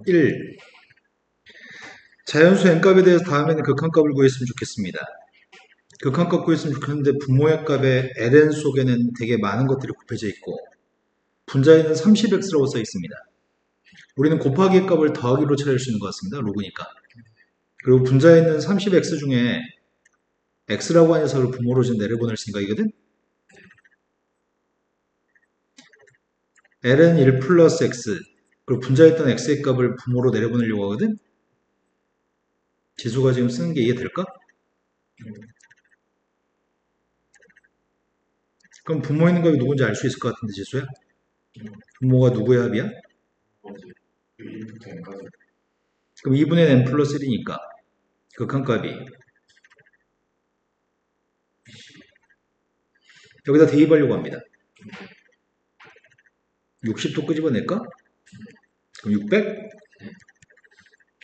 1. 자연수 n값에 대해서 다음에는 극한값을 구했으면 좋겠습니다. 극한값 구했으면 좋겠는데 분모의 값에 ln 속에는 되게 많은 것들이 곱해져 있고 분자에는 30x라고 써 있습니다. 우리는 곱하기의 값을 더하기로 찾을 수 있는 것 같습니다. 로그니까. 그리고 분자에 있는 30x 중에 x라고 하는 녀석을 분모로 좀 내려보낼 생각이거든. ln 1 플러스 x 그리고 분자에 있던 x의 값을 분모로 내려보내려고 하거든. 지수가 지금 쓰는 게 이해될까? 그럼 분모 있는 값이 누군지 알 수 있을 것 같은데 지수야? 분모가 누구의 합이야? 그럼 2분의 n 플러스 1이니까 극한값이 여기다 대입하려고 합니다. 60도 끄집어낼까? 그럼 600?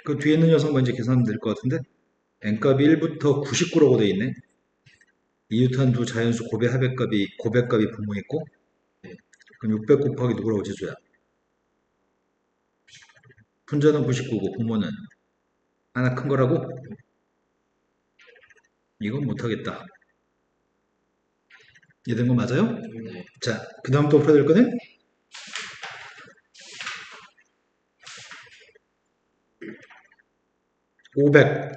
그 뒤에 있는 녀석 먼저 계산하면 될 것 같은데 n값이 1부터 99라고 되어 있네. 이유탄 두 자연수 고백값이 분모 있고 그럼 600 곱하기 누구라고 지수야? 분자는 99고 분모는 하나 큰 거라고? 이건 못하겠다. 이해된 거 맞아요? 네. 자, 그 다음 또 풀어야 될 거는 500.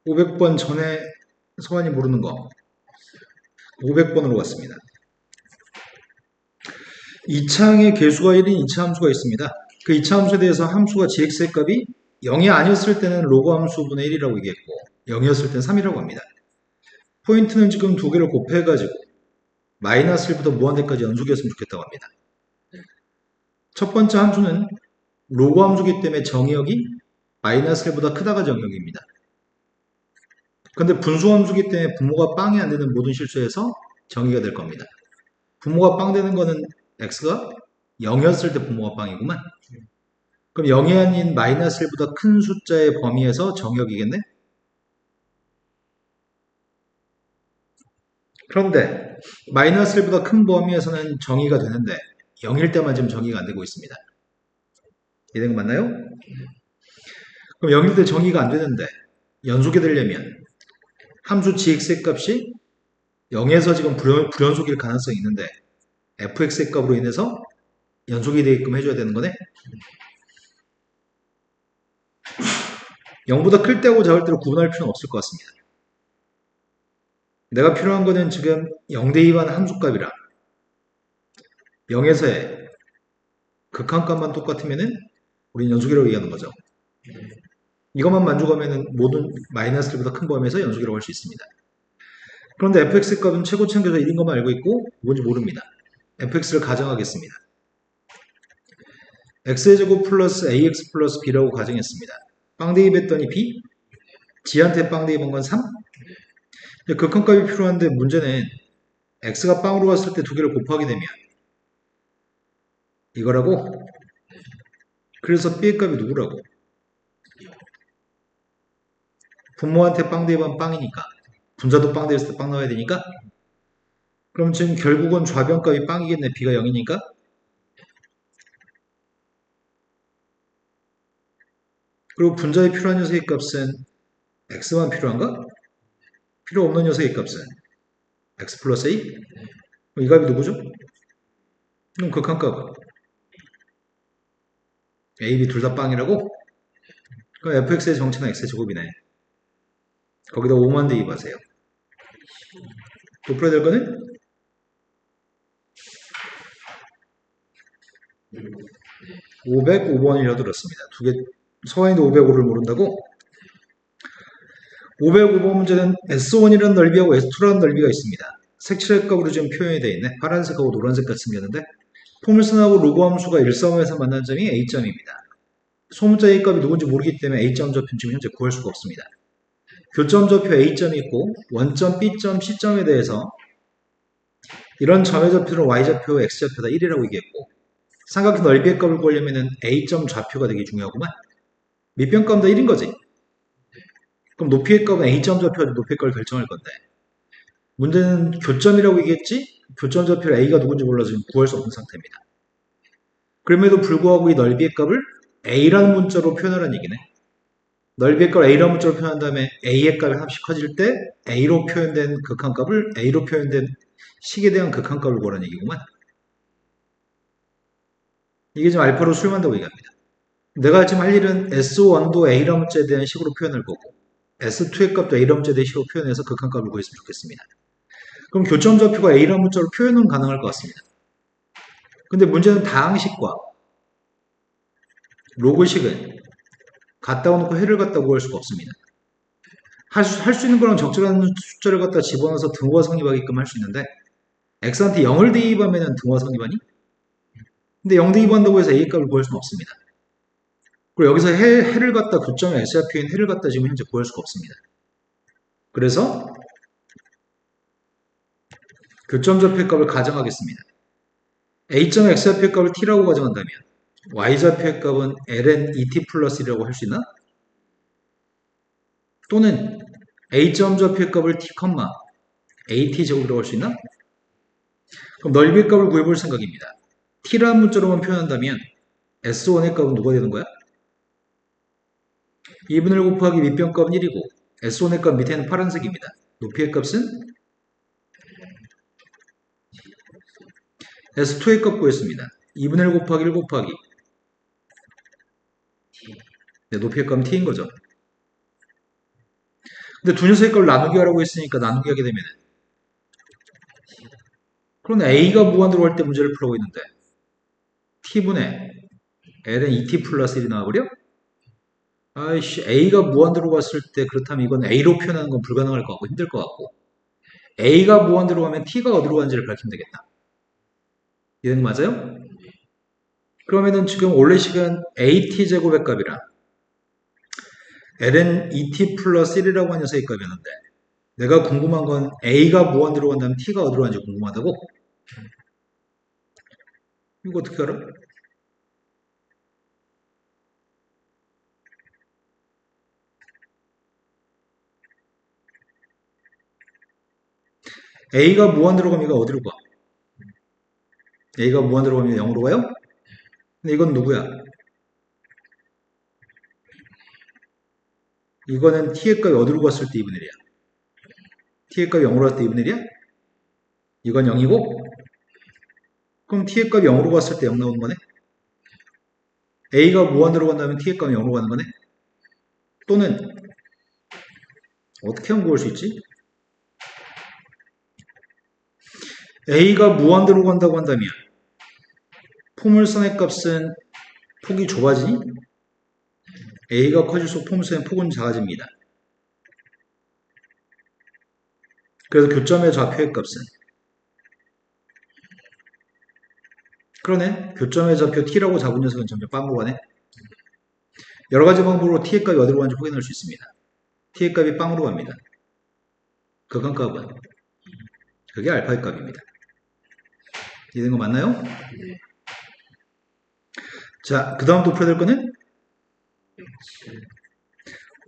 500번 전에 서환이 모르는 거 500번으로 왔습니다. 2차항에 개수가 1인 2차 함수가 있습니다. 그 2차 함수에 대해서 함수가 gx의 값이 0이 아니었을 때는 로그 함수분의 1이라고 얘기했고 0이었을 때는 3이라고 합니다. 포인트는 지금 두 개를 곱해가지고 마이너스 1부터 무한대까지 연속이었으면 좋겠다고 합니다. 첫 번째 함수는 로그 함수기 때문에 정의역이 마이너스 1보다 크다가 정의역입니다. 근데 분수 함수기 때문에 분모가 빵이 안 되는 모든 실수에서 정의가 될 겁니다. 분모가 빵 되는 거는 x가 0이었을 때 분모가 빵이구만. 그럼 0이 아닌 마이너스 1보다 큰 숫자의 범위에서 정의역이겠네? 그런데 마이너스 1보다 큰 범위에서는 정의가 되는데 0일 때만 지금 정의가 안 되고 있습니다. 이해된 거 맞나요? 그럼 0일 때 정의가 안 되는데 연속이 되려면 함수 gx의 값이 0에서 지금 불연속일 가능성이 있는데 fx의 값으로 인해서 연속이 되게끔 해줘야 되는 거네? 0보다 클 때하고 작을 때로 구분할 필요는 없을 것 같습니다. 내가 필요한 거는 지금 0대 2반 함수값이랑 0에서의 극한값만 똑같으면은 우린 연속이라고 얘기하는 거죠. 이것만 만족하면은 모든 마이너스 1보다 큰 범위에서 연속이라고 할 수 있습니다. 그런데 fx 값은 최고 챙겨서 1인 것만 알고 있고 뭔지 모릅니다. fx를 가정하겠습니다. x의 제곱 플러스 ax 플러스 b라고 가정했습니다. 빵 대입했더니 b? g한테 빵 대입한 건 3? 극한값이 필요한데 문제는 x가 빵으로 갔을 때 두 개를 곱하게 되면 이거라고? 그래서 b의 값이 누구라고? 분모한테 빵 대입하면 빵이니까 분자도 빵 대입했을 때 빵 나와야 되니까 그럼 지금 결국은 좌변값이 빵이겠네. b가 0이니까 그리고 분자에 필요한 녀석의 값은 x만 필요한가? 필요 없는 녀석의 값은 x 플러스 a? 이 값이 누구죠? 그럼 극한값 a, b 둘 다 빵이라고? 그럼 fx의 정체는 x의 제곱이네. 거기다 5만 대입하세요. 또 풀어야 될 거는 505번을 려들었습니다. 두 개, 서환이도 505를 모른다고? 505번 문제는 S1이라는 넓이하고 S2라는 넓이가 있습니다. 색칠값으로 지금 표현이 되어 있네. 파란색하고 노란색 같이 생겼는데 포물선하고 로그 함수가 일사원에서 만난 점이 A점입니다. 소문자 A값이 누군지 모르기 때문에 A점 좌표는 지금 현재 구할 수가 없습니다. 교점 좌표 A점이 있고 원점, B점, C점에 대해서 이런 점의 좌표는 Y좌표, X좌표다 1이라고 얘기했고 삼각형 넓이의 값을 구하려면 A점 좌표가 되게 중요하구만. 밑변값도 1인 거지. 그럼 높이의 값은 A점 좌표가 높이의 값을 결정할 건데 문제는 교점이라고 얘기했지? 교점 좌표 A가 누군지 몰라서 지금 구할 수 없는 상태입니다. 그럼에도 불구하고 이 넓이의 값을 a라는 문자로 표현하라는 얘기네. 넓이의 값을 a라는 문자로 표현한 다음에 a의 값이 하나씩 커질 때 a로 표현된 극한값을 a로 표현된 식에 대한 극한값을 구하라는 얘기구만. 이게 지금 알파로 수렴한다고 얘기합니다. 내가 지금 할 일은 S1도 A라는 문자에 대한 식으로 표현할 거고 S2의 값도 A라는 문자에 대한 식으로 표현해서 극한값을 구했으면 좋겠습니다. 그럼 교점 좌표가 A라는 문자로 표현은 가능할 것 같습니다. 근데 문제는 다항식과 로그식은 갖다 놓고 해를 갖다 구할 수가 없습니다. 할 수 있는 거랑 적절한 숫자를 갖다 집어넣어서 등호가 성립하게끔 할 수 있는데 x한테 0을 대입하면 등호가 성립하니? 근데 0 대입한다고 해서 a 값을 구할 수는 없습니다. 그리고 여기서 해를 갖다 교점에 SRP인 해를 갖다 지금 현재 구할 수가 없습니다. 그래서 교점 좌표의 값을 가정하겠습니다. a점의 x좌표의 값을 t라고 가정한다면 y좌표의 값은 ln et 플러스 1이라고 할 수 있나? 또는 a점 좌표의 값을 t, at 제곱이라고 할 수 있나? 그럼 넓이의 값을 구해볼 생각입니다. t라는 문자로만 표현한다면 s1의 값은 누가 되는 거야? 2분의 1 곱하기 밑변 값은 1이고 S1의 값 밑에는 파란색입니다. 높이의 값은 S2의 값 구했습니다. 2분의 1 곱하기 1 곱하기 네, 높이의 값은 T인 거죠. 근데 두 녀석의 값을 나누기 하라고 했으니까 나누기 하게 되면 그런데 A가 무한대로 갈 때 문제를 풀어보고 있는데 T분의 L은 2T 플러스 1이 나와버려? 아이씨, A가 무한대로 갔을 때 그렇다면 이건 A로 표현하는 건 불가능할 것 같고 힘들 것 같고 A가 무한대로 가면 T가 어디로 가는지를 밝히면 되겠다. 이해는 맞아요? 그러면은 지금 원래 식은 AT 제곱의 값이랑 Ln ET 플러스 1이라고 하는 녀석의 값이었는데 내가 궁금한 건 A가 무한대로 간다면 T가 어디로 가는지 궁금하다고? 이거 어떻게 알아? A가 무한대로 가면 이거 어디로 가? A가 무한대로 가면 0으로 가요? 근데 이건 누구야? 이거는 T의 값이 어디로 갔을 때 2분의 1이야? T의 값이 0으로 갔을 때 2분의 1이야? 이건 0이고 그럼 T의 값이 0으로 갔을 때 0 나오는 거네? A가 무한대로 간다면 T의 값이 0으로 가는 거네? 또는 어떻게 하면 구할 수 있지? A가 무한대로 간다고 한다면 포물선의 값은 폭이 좁아지니? A가 커질수록 포물선의 폭은 작아집니다. 그래서 교점의 좌표의 값은 그러네. 교점의 좌표 T라고 잡은 녀석은 점점 빵으로 가네. 여러 가지 방법으로 T의 값이 어디로 가는지 확인할 수 있습니다. T의 값이 빵으로 갑니다. 극한값은 그게 알파의 값입니다. 이해된 거 맞나요? 네. 자, 그 다음 도표될 거는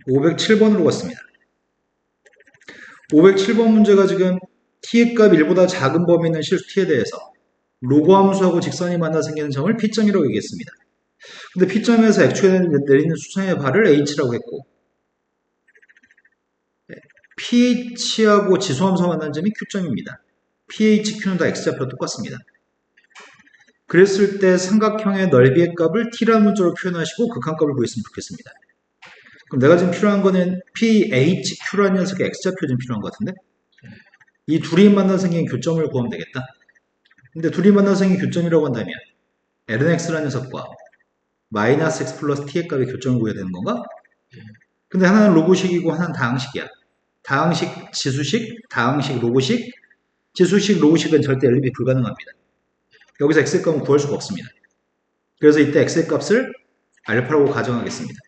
507번으로 갔습니다. 507번 문제가 지금 T의 값 1보다 작은 범위 있는 실수 T에 대해서 로그 함수하고 직선이 만나 생기는 점을 P점이라고 얘기했습니다. 근데 P점에서 액추에 내리는 수선의 발을 H라고 했고 PH하고 지수함수가 만난 점이 Q점입니다. PHQ는 다 X좌표와 똑같습니다. 그랬을 때 삼각형의 넓이의 값을 T라는 문자로 표현하시고 극한값을 구했으면 좋겠습니다. 그럼 내가 지금 필요한 거는 PHQ라는 녀석의 X좌표 좀 필요한 것 같은데 이 둘이 만나서 생긴 교점을 구하면 되겠다. 근데 둘이 만나서 생긴 교점이라고 한다면 lnx라는 녀석과 마이너스 x 플러스 t의 값의 교점을 구해야 되는 건가? 근데 하나는 로그식이고 하나는 다항식이야. 다항식, 지수식, 다항식, 로그식. 지수식, 로그식은 절대 연립이 불가능합니다. 여기서 x의 값은 구할 수가 없습니다. 그래서 이때 x의 값을 알파라고 가정하겠습니다.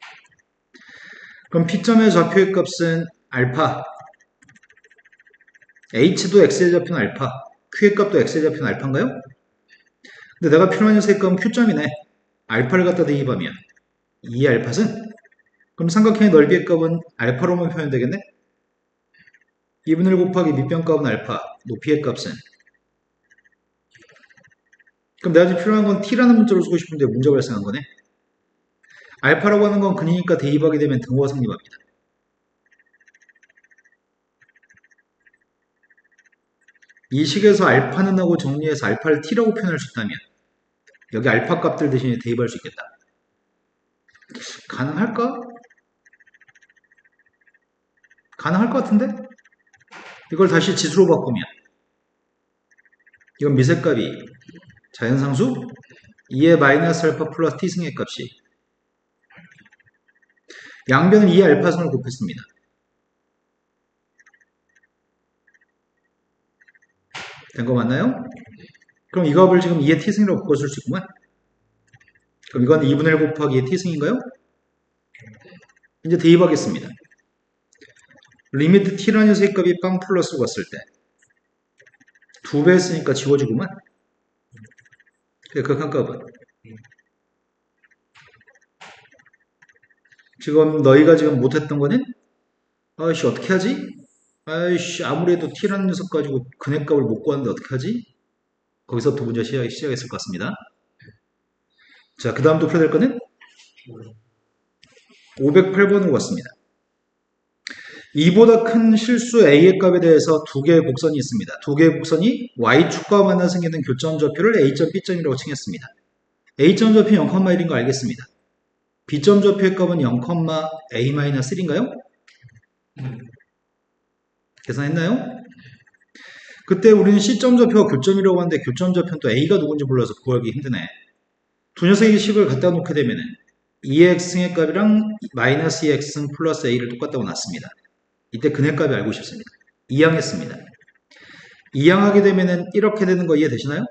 그럼 P점의 좌표의 값은 알파, h도 x의 좌표는 알파, q의 값도 x의 좌표는 알파인가요? 근데 내가 필요한 녀석의 값은 q점이네. 알파를 갖다 대입하면 2알파승? 그럼 삼각형의 넓이의 값은 알파로만 표현되겠네? 2분의 1 곱하기 밑변 값은 알파, 높이의 값은 그럼 내가 지금 필요한 건 t라는 문자로 쓰고 싶은데 문제가 발생한 거네. 알파라고 하는 건 근이니까 대입하게 되면 등호가 성립합니다. 이 식에서 알파는 하고 정리해서 알파를 t라고 표현할 수 있다면 여기 알파 값들 대신에 대입할 수 있겠다. 가능할까? 가능할 것 같은데? 이걸 다시 지수로 바꾸면 이건 미세값이 자연상수 2의 마이너스 알파 플러스 t 승의 값이 양변을 2의 알파승을 곱했습니다. 된 거 맞나요? 그럼 이 값을 지금 2의 t승이라고 바꿔줄 수 있구만. 그럼 이건 2분의 1 곱하기 2의 t승인가요? 이제 대입하겠습니다. 리미트 t라는 녀석의 값이 빵 플러스로 갔을 때 2배 했으니까 지워지구만. 극한 값은 지금 너희가 지금 못했던 거는 아이씨 어떻게 하지? 아이씨 아무래도 t라는 녀석 가지고 근해값을 못 구하는데 어떻게 하지? 거기서부터 문제 시작했을 것 같습니다. 자, 그 다음 또 풀어야 될 거는 508번으로 갔습니다. 이보다 큰 실수 a의 값에 대해서 두 개의 곡선이 있습니다. 두 개의 곡선이 y축과 만나 생기는 교점 좌표를 a점, b점이라고 칭했습니다. a점 좌표 0,1인 거 알겠습니다. b점 좌표의 값은 0,a-1인가요? 계산했나요? 그때 우리는 c점 좌표가 교점이라고 하는데 교점 좌표는 또 a가 누군지 몰라서 구하기 힘드네. 두 녀석의 식을 갖다 놓게 되면은 2x승의 값이랑 마이너스 2x승 플러스 a를 똑같다고 놨습니다. 이때 근해값이 알고 싶습니다. 이항했습니다. 이항하게 되면은 이렇게 되는 거 이해되시나요?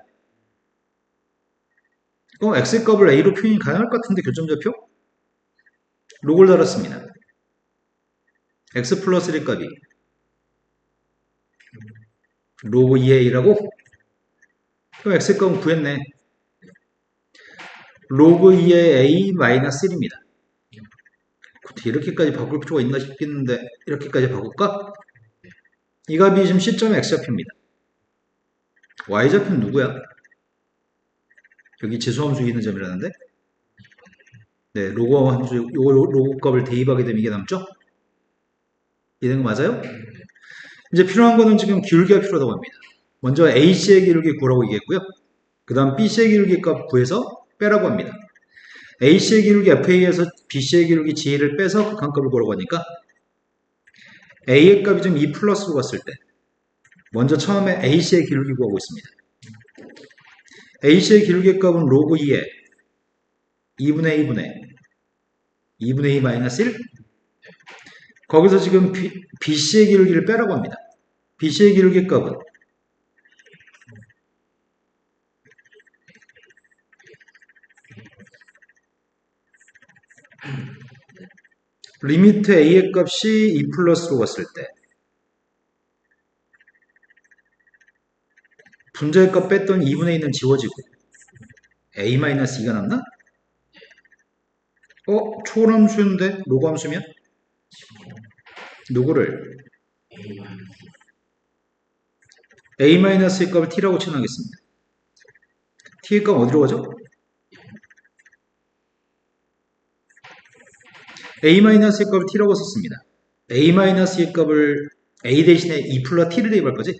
x값을 a로 표현이 가능할 것 같은데 교점 좌표? 로그를 달았습니다. x 플러스 1의 값이 로그 2a라고? 그럼 x값은 구했네. 로그 2의 a 마이너스 1입니다. 이렇게까지 바꿀 필요가 있나 싶겠는데 이렇게까지 바꿀까? 이 값이 지금 c점 x좌표입니다. y좌표는 누구야? 여기 지수함수 있는 점이라는데 네, 로그 함수 요거 로그 값을 대입하게 되면 이게 남죠? 이해된 거 맞아요? 이제 필요한 거는 지금 기울기가 필요하다고 합니다. 먼저 AC의 기울기 구라고 얘기했고요. 그 다음 BC의 기울기 값 구해서 빼라고 합니다. AC의 기울기 FA에서 BC의 기울기 GA를 빼서 극한값을 구라고 하니까 A의 값이 좀 2 플러스로 갔을 때 먼저 처음에 AC의 기울기 구하고 있습니다. AC의 기울기 값은 로그 2에 2분의 2 마이너스 1 거기서 지금 BC의 기울기를 빼라고 합니다. BC의 기울기 값은 리미트 A의 값이 2 플러스로 갔을 때 분자의 값 뺐더니 2분의 2는 지워지고 A-2가 남나? 초함수인데 로그 함수면? 누구를? A-의 값을 t라고 칭하겠습니다. t의 값 어디로 가죠? A-의 값을 t라고 썼습니다. A-의 값을 A 대신에 2 플러스 t를 대입할 거지?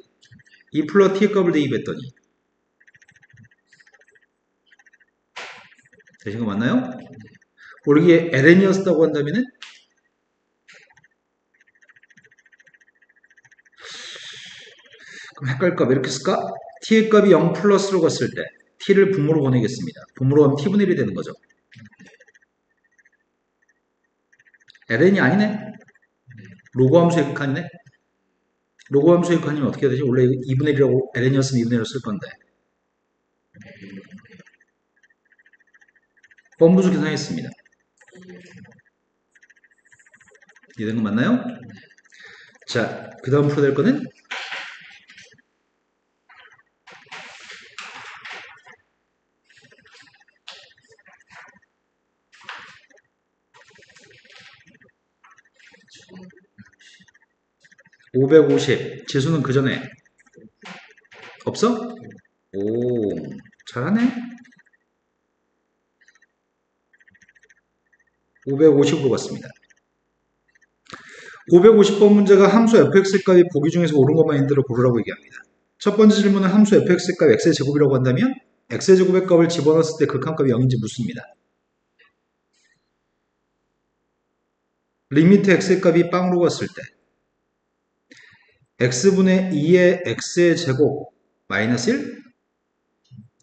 2 플러스 t의 값을 대입했더니 되신 거 맞나요? 우리 ln이었다고 한다면은 그럼 헷갈릴까? 왜 이렇게 쓸까? t의 값이 0 플러스로 갔을 때 t를 분모로 보내겠습니다. 분모로 하면 t분의 1이 되는 거죠. ln이 아니네? 로그 함수의 극한이네? 로그 함수의 극한이면 어떻게 해야 되지? 원래 2분의 1이라고 ln이었으면 2분의 1로 쓸 건데 범부수 계산했습니다. 이해된 거 맞나요? 자, 그 다음 풀어야 될 거는 550 지수는 그 전에 없어? 오, 잘하네. 550으로 갔습니다. 550번 문제가 함수 fx 값이 보기 중에서 옳은 것만 있는 대로 고르라고 얘기합니다. 첫 번째 질문은 함수 fx 값 x의 제곱이라고 한다면 x의 제곱의 값을 집어넣었을 때 극한값이 0인지 묻습니다. 리미트 x의 값이 빵으로 갔을 때 x분의 2의 x의 제곱 마이너스 1?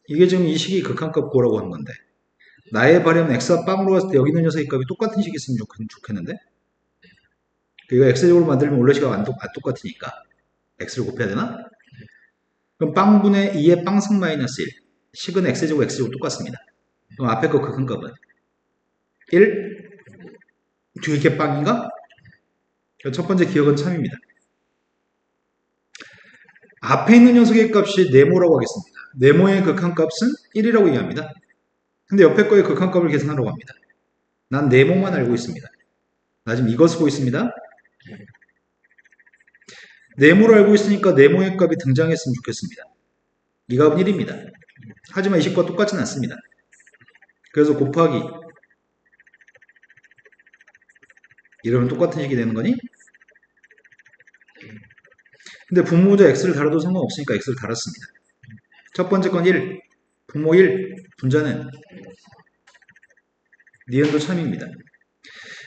이게 지금 이 식이 극한값 구하라고 하는 건데 나의 발음 x가 빵으로 갔을 때 여기 있는 녀석의 값이 똑같은 식이 있으면 좋겠는데 이거 x제곱으로 만들면 원래 식하고 안 똑같으니까 x를 곱해야 되나? 그럼 빵분의 2의 빵승 마이너스 1 식은 x제곱 x제곱 똑같습니다. 그럼 앞에 거 극한값은 1 뒤에 게 빵인가? 첫 번째 기억은 참입니다. 앞에 있는 녀석의 값이 네모라고 하겠습니다. 네모의 극한값은 1이라고 얘기합니다. 근데 옆에 거의 극한값을 계산하라고 합니다. 난 네모만 알고 있습니다. 나 지금 이거 쓰고 있습니다. 네모를 알고 있으니까 네모의 값이 등장했으면 좋겠습니다. 이 값은 1입니다. 하지만 이 식과 똑같지는 않습니다. 그래서 곱하기 이러면 똑같은 식이 되는 거니? 근데 분모자 x를 달아도 상관없으니까 x를 달았습니다. 첫 번째 건 1, 분모 1, 분자는 니은도 참입니다.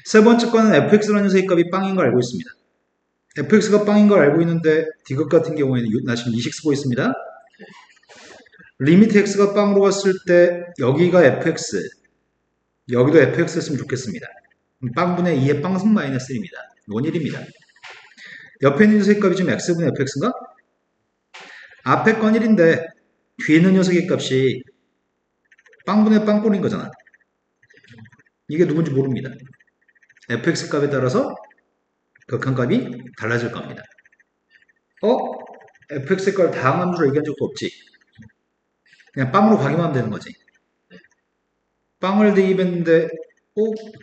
세 번째 거는 fx라는 녀석의 값이 빵인 걸 알고 있습니다. fx가 빵인 걸 알고 있는데 D급 같은 경우에는 나 지금 이식 쓰고 있습니다. 리미트 x가 빵으로 갔을 때 여기가 fx, 여기도 fx였으면 좋겠습니다. 빵분의 2의 빵승 마이너스 1입니다. 이건 1입니다. 옆에 있는 녀석의 값이 지금 x분의 fx인가? 앞에 건 1인데 뒤에 있는 녀석의 값이 빵분의 빵꼴인 거잖아. 이게 누군지 모릅니다. fx 값에 따라서 극한값이 달라질 겁니다. fx의 값을 다항 함수로 얘기한 적도 없지. 그냥 빵으로 가기만 하면 되는 거지. 빵을 대입했는데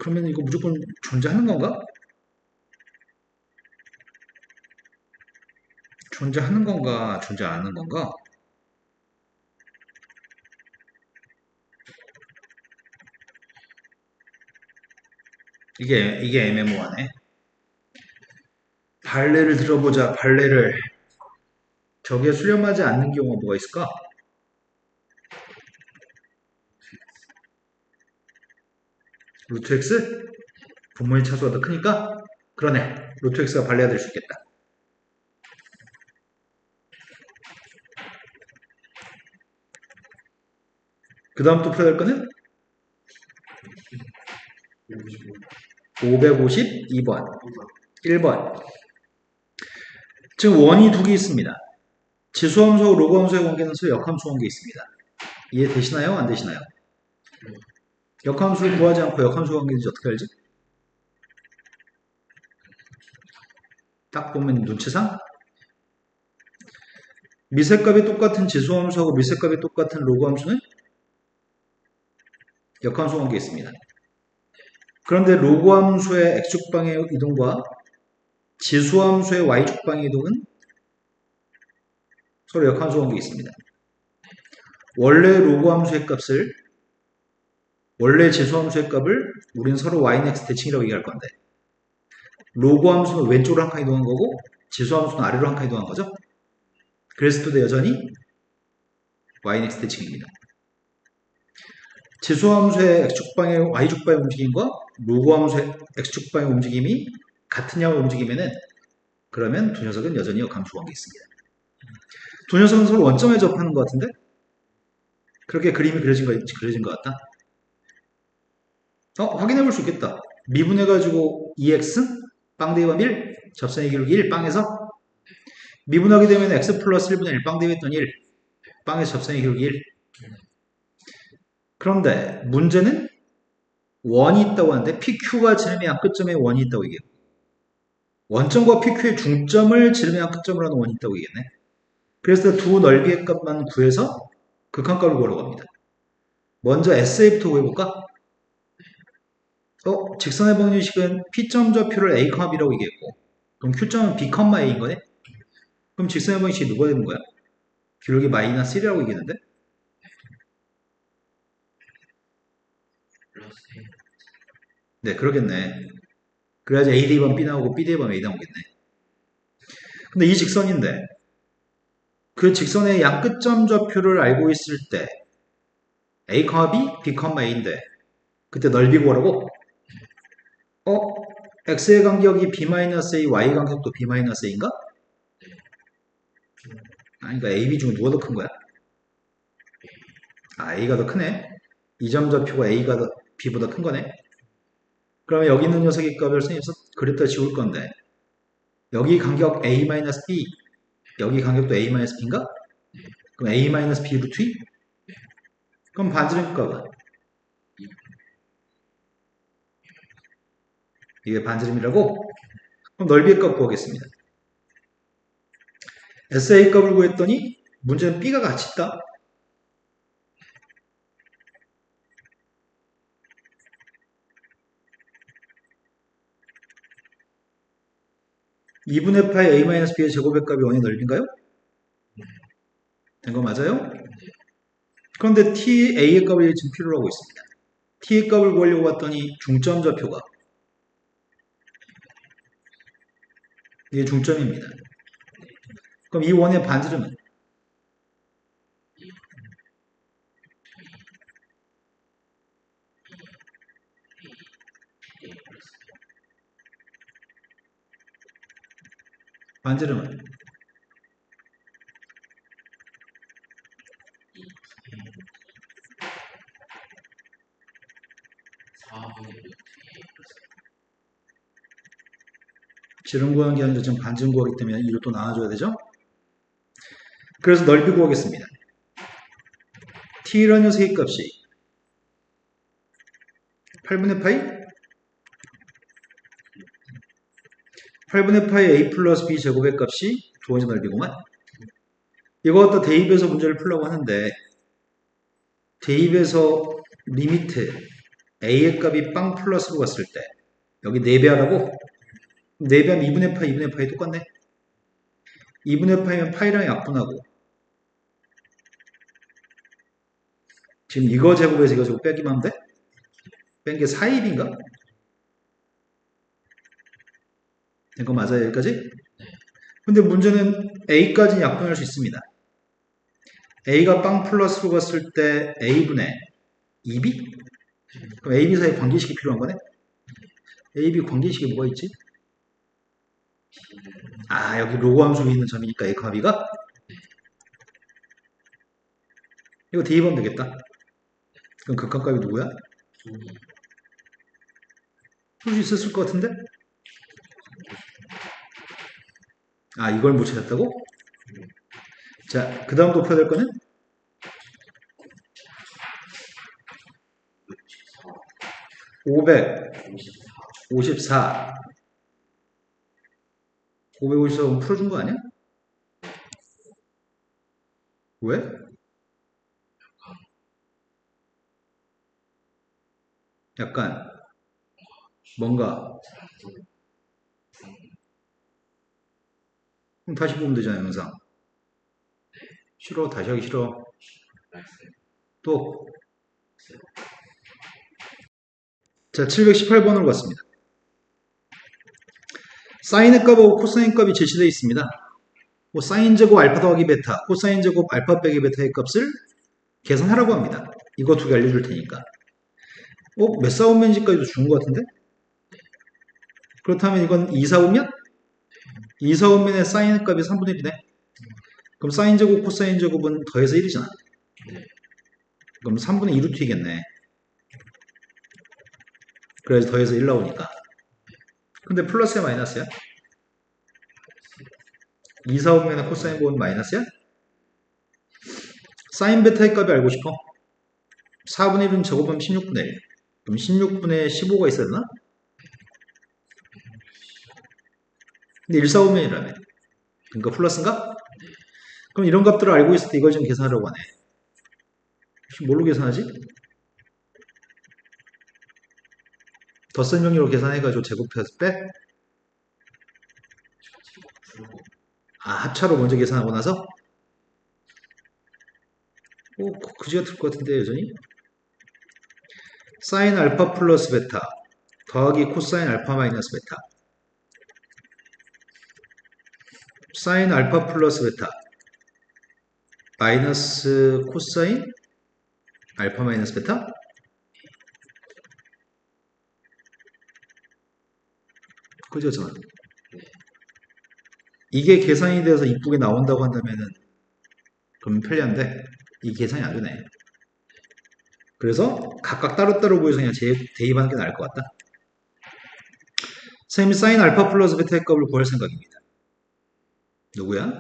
그러면 이거 무조건 존재하는 건가? 존재하는 건가? 존재 안 하는 건가? 이게 애매모호하네. 발레를 들어보자. 발레를. 저게 수렴하지 않는 경우가 뭐가 있을까? 루트 x? 분모의 차수가 더 크니까? 그러네. 루트 x가 발레가 될 수 있겠다. 그 다음 또 풀어야 될 거는? 552번. 1번. 지금 원이 두 개 있습니다. 지수함수하고 로그함수의 관계는 서로 역함수 관계 있습니다. 이해되시나요? 안 되시나요? 역함수를 구하지 않고 역함수 관계인지 어떻게 알지? 딱 보면 눈치상? 미세값이 똑같은 지수함수하고 미세값이 똑같은 로그함수는 역함수 관계 있습니다. 그런데 로그함수의 x축방의 이동과 지수함수의 y축방의 이동은 서로 역함수 관계 있습니다. 원래 로그함수의 값을 원래 지수함수의 값을 우린 서로 ynex 대칭이라고 얘기할 건데 로그함수는 왼쪽으로 한 칸 이동한 거고 지수함수는 아래로 한 칸 이동한 거죠. 그랬을 때도 여전히 ynex 대칭입니다. 지수함수의 x축방의 y축방의 움직임과 로그함수의 x축방의 움직임이 같은 양의 움직이면은 그러면 두 녀석은 여전히 역함수 관계 있습니다. 두 녀석은 서로 원점에 접하는 것 같은데 그렇게 그림이 그려진 것 같다. 확인해 볼 수 있겠다. 미분해가지고 2x 빵 대입하면 1 접선의 기울기 1 빵에서 미분하게 되면 x 플러스 1분의 1 빵 대입했던 1 빵에서 접선의 기울기 1 그런데 문제는 원이 있다고 하는데 PQ가 지름의 양 끝점에 원이 있다고 얘기해요. 원점과 PQ의 중점을 지름의 양 끝점으로 하는 원이 있다고 얘기했네. 그래서 두 넓이의 값만 구해서 극한값을 구하려고 합니다. 먼저 SA부터 구해볼까? 직선의 방정식은 P점 좌표를 A, B라고 얘기했고 그럼 Q점은 B, A인 거네? 그럼 직선의 방정식이 누가 되는 거야? 기울기 마이너스 1이라고 얘기했는데 네, 그러겠네. 그래야지 A 대입하면 B 나오고 B 대입하면 A 나오겠네. 근데 이 직선인데 그 직선의 양 끝점 좌표를 알고 있을 때 A, B, B, A인데 그때 넓이 구하라고? 어? X의 간격이 B-A, Y 간격도 B-A인가? 아니, 그러니까 A, B 중에 누가 더 큰 거야? 아, A가 더 크네. 이 점 좌표가 A가 더, B보다 큰 거네. 그러면 여기 있는 녀석의 값을 선생님서 그랬다 지울 건데 여기 간격 A-B, 여기 간격도 A-B인가? 그럼 A-B 루트 2? 그럼 반지름 값은? 이게 반지름이라고? 그럼 넓이의 값 구하겠습니다. SA 값을 구했더니 문제는 B가 같이 있다. 2분의 파이 A-B의 제곱의 값이 1의 넓이인가요? 된 거 맞아요? 그런데 t, a의 값을 지금 필요로 하고 있습니다. t의 값을 구하려고 봤더니 중점 좌표가 이게 중점입니다. 그럼 이 원의 반지름은? 반지름은? 지름 구하는 게 아니라 지금 반지름 구하기 때문에 이로 또 나눠줘야 되죠? 그래서 넓이 구하겠습니다. t라는 녀석의 값이 8분의 파이? 8분의 파이 a 플러스 b 제곱의 값이 두 번째 넓이구만. 이거 갖다 대입해서 문제를 풀려고 하는데 대입해서 리미트 a의 값이 빵 플러스로 갔을 때 여기 4배 하라고? 4배 하면 2분의 파이, 2분의 파이 똑같네? 2분의 파이면 파이랑 약분하고 지금 이거 제곱에서 이거 제곱 빼기만 하면 돼? 뺀 게 4입인가? 이거 맞아요 여기까지? 근데 문제는 a까지는 약분할 수 있습니다. a가 빵 플러스로 갔을 때 a분의 2b? 그럼 a, b 사이에 관계식이 필요한 거네? a, b 관계식이 뭐가 있지? 아 여기 로그 함수 위에 있는 점이니까 a, b가? 이거 대입하면 되겠다. 그럼 극한값이 누구야? 풀 수 있었을 것 같은데? 아 이걸 못 찾았다고? 자 그 다음 높여야 될 거는? 554 554은 풀어준 거 아니야? 왜? 약간 뭔가 그럼 다시 보면 되잖아 영상. 싫어 다시 하기 싫어. 또 자 718번으로 갔습니다. 사인의 값하고 코사인 값이 제시되어 있습니다. 뭐 사인 제곱 알파 더하기 베타, 코사인 제곱 알파 빼기 베타의 값을 계산하라고 합니다. 이거 두 개 알려줄 테니까. 몇 사분면지까지도 주는 것 같은데? 그렇다면 이건 2사분면? 2사분면의 사인 값이 3분의 1이네. 그럼 사인 제곱, 코사인 제곱은 더해서 1이잖아. 그럼 3분의 2루트이겠네. 그래서 더해서 1 나오니까. 근데 플러스야 마이너스야? 2사분면의 코사인 제곱은 마이너스야? 사인 베타의 값이 알고 싶어? 4분의 1은 제곱하면 16분의 1. 그럼 16분의 15가 있어야 되나? 근데 1사분면이라며. 그러니까 플러스인가? 그럼 이런 값들을 알고 있을 때 이걸 좀 계산하려고 하네. 혹시 뭘로 계산하지? 덧셈 정리로 계산해가지고 제곱해서 빼? 아, 합차로 먼저 계산하고 나서? 그지 같을 것 같은데, 여전히? 사인 알파 플러스 베타 더하기 코사인 알파 마이너스 베타 사인 알파 플러스 베타 마이너스 코사인 알파 마이너스 베타 그죠 저는 이게 계산이 돼서 이쁘게 나온다고 한다면은 그럼 편리한데 이 계산이 안 되네. 그래서 각각 따로따로 구해서 그냥 대입하는 게 나을 것 같다. 선생님이 사인 알파 플러스 베타의 값을 구할 생각입니다. 누구야?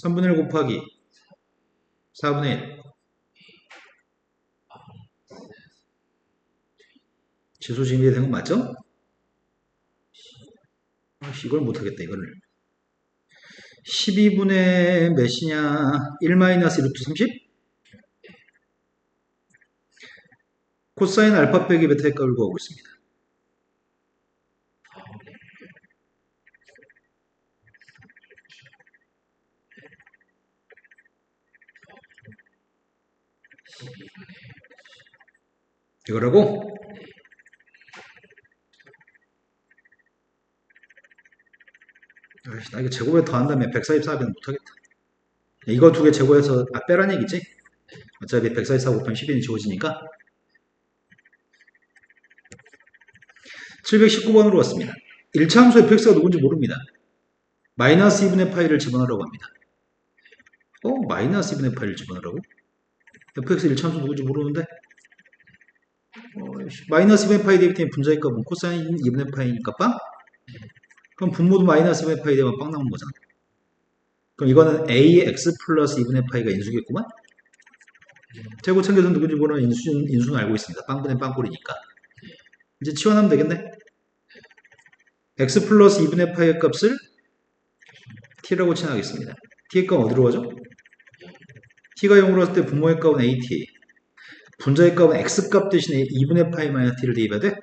3분의 1 곱하기 4분의 1 지수 정리된 거 맞죠? 이걸 못하겠다 이거를 12분의 몇이냐 1 마이너스 루트 30 코사인 알파 빼기 베타의 값을 구하고 있습니다. 이거라고? 나 이거 제곱에 더한다면 144배는 못하겠다. 이거 두 개 제곱해서 빼란 얘기지? 어차피 144 곱하면 12는 지워지니까 719번으로 왔습니다. 1차 함수 fx가 누군지 모릅니다. 마이너스 2분의 파이를 집어넣으라고 합니다. 마이너스 2분의 파이를 집어넣으라고? fx 1차 함수 누군지 모르는데? 마이너스 2분의 파이 대비 분자의 값은 코사인 2분의 파이니까 빵? 그럼 분모도 마이너스 2분의 파이 되면 빵 나오는 거잖아. 그럼 이거는 ax 플러스 2분의 파이가 인수겠구만? 제곱 챙겨서 누군지 모르는 인수는 알고 있습니다. 빵분의 빵꼴이니까. 이제 치환하면 되겠네. x 플러스 2분의 파이의 값을 t라고 치환하겠습니다. t의 값은 어디로 가죠? t가 0으로 했을 때 분모의 값은 at, 분자의 값은 x값 대신에 2분의 파이 마이너스 t를 대입해야 돼?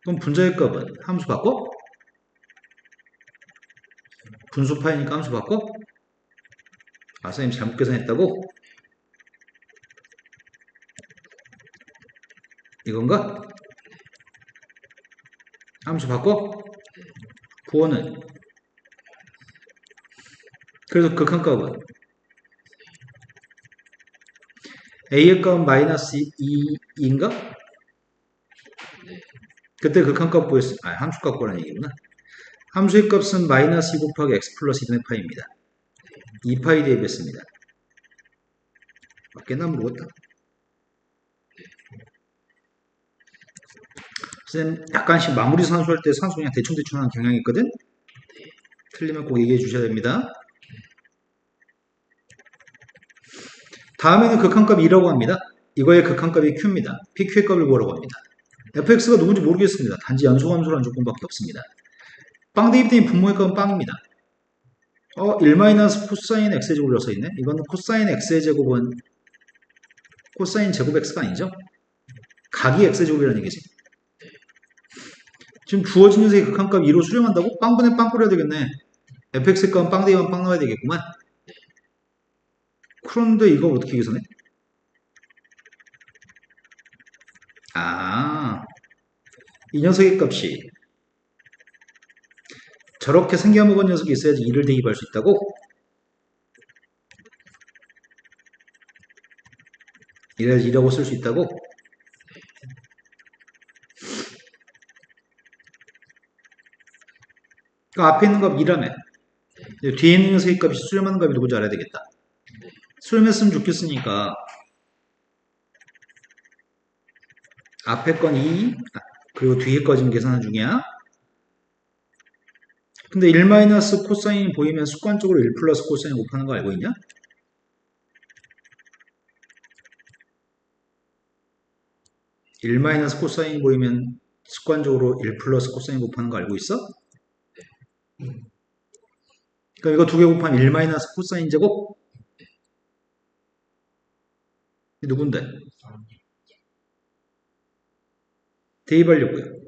그럼 분자의 값은 함수 바꿔? 분수 파이니까 함수 바꿔? 선생님 잘못 계산했다고? 이건가? 함수 바꿔? 부호는? 그래서 극한값은? a의 값은 마이너스 2인가? 그때 극한값 구했어. 함수값 구하는 얘기구나. 함수의 값은 마이너스 2 곱하기 x 플러스 2분의 파이입니다. 2파이 대입했습니다. 맞겠나 모르겠다. 쌤 약간씩 마무리 산수할 때 산수 그냥 대충대충 하는 경향이 있거든? 틀리면 꼭 얘기해 주셔야 됩니다. 다음에는 극한값이 2라고 합니다. 이거의 극한값이 q입니다. pq의 값을 구하라고 합니다. fx가 누군지 모르겠습니다. 단지 연소함수라는 조건밖에 없습니다. 빵 대입된 분모의 값은 빵입니다. 1 마이너스 코사인 x의 제곱이라고 써있네. 이건 코사인 x의 제곱은 코사인 제곱 x가 아니죠? 각이 x의 제곱이라는 얘기지. 지금 주어진 녀석의 극한값 2로 수렴한다고? 빵분의 빵 뿌려야 되겠네. fx의 값은 빵 대입하면 빵 나와야 되겠구만. 그런데 이거 어떻게 계산해? 이 녀석의 값이 저렇게 생겨먹은 녀석이 있어야지 2를 대입할 수 있다고? 이래야지 2라고 쓸 수 있다고? 그 앞에 있는 값 2라며. 뒤에 있는 녀석의 값이 수렴하는 값이 누군지 알아야 되겠다. 수렴했으면 좋겠으니까 앞에 건 2, 그리고 뒤에 거 지금 계산한 중이야. 근데 1 마이너스 코사인이 보이면 습관적으로 1 플러스 코사인 곱하는 거 알고 있냐? 일 마이너스 코사인이 보이면 습관적으로 1 플러스 코사인 곱하는 거 알고 있어? 그러니까 이거 두 개 곱하면 1 마이너스 코사인 제곱? 이 누군데? 대입하려고요.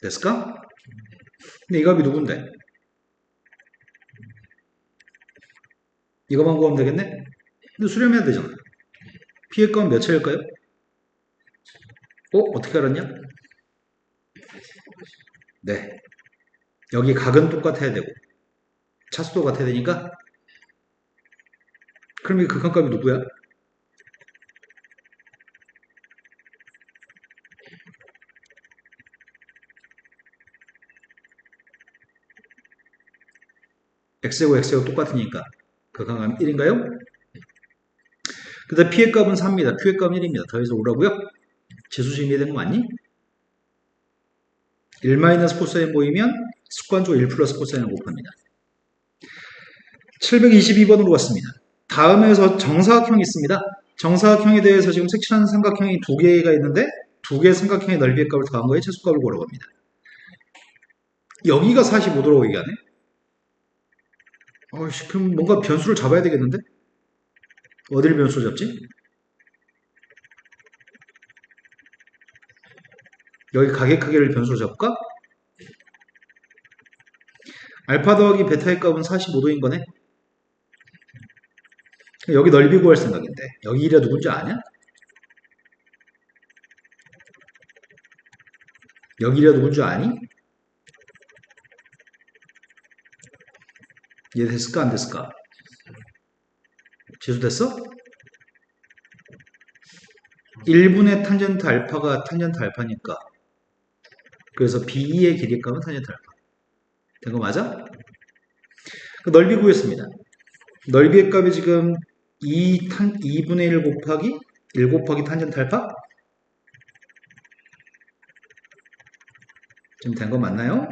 됐을까? 근데 이 값이 누군데? 이거만 구하면 되겠네? 근데 수렴해야 되잖아. P의 값은 몇 차일까요? 어떻게 알았냐? 네. 여기 각은 똑같아야 되고 차수도 같아야 되니까 그럼 이 극한값이 누구야? x제곱 x제곱 똑같으니까 극한값 1인가요? 그 다음 p의 값은 3입니다. q의 값은 1입니다. 더해서 오라고요? 지수식 이해된 거 맞니? 1 마이너스 코사인 보이면 습관적으로 1 플러스 코사인을 곱합니다. 722번으로 왔습니다. 다음에서 정사각형이 있습니다. 정사각형에 대해서 지금 색칠한 삼각형이 두 개가 있는데 두 개의 삼각형의 넓이의 값을 더한 거에 최소값을 구하라고 합니다. 여기가 45도라고 얘기하네. 그럼 뭔가 변수를 잡아야 되겠는데? 어딜 변수를 잡지? 여기 가계 크기를 변수로 잡을까? 알파 더하기 베타의 값은 45도인 거네. 여기 넓이 구할 생각인데 여기 1이 누군지 아냐? 여기 1이 누군지 아니? 이해됐을까 안 됐을까? 지수됐어? 1분의 탄젠트 알파가 탄젠트 알파니까 그래서 B2의 길이값은 탄젠트 알파. 된 거 맞아? 그 넓이 구했습니다. 넓이의 값이 지금 2분의 1 곱하기 1 곱하기 탄젠트 알파? 지금 된 거 맞나요?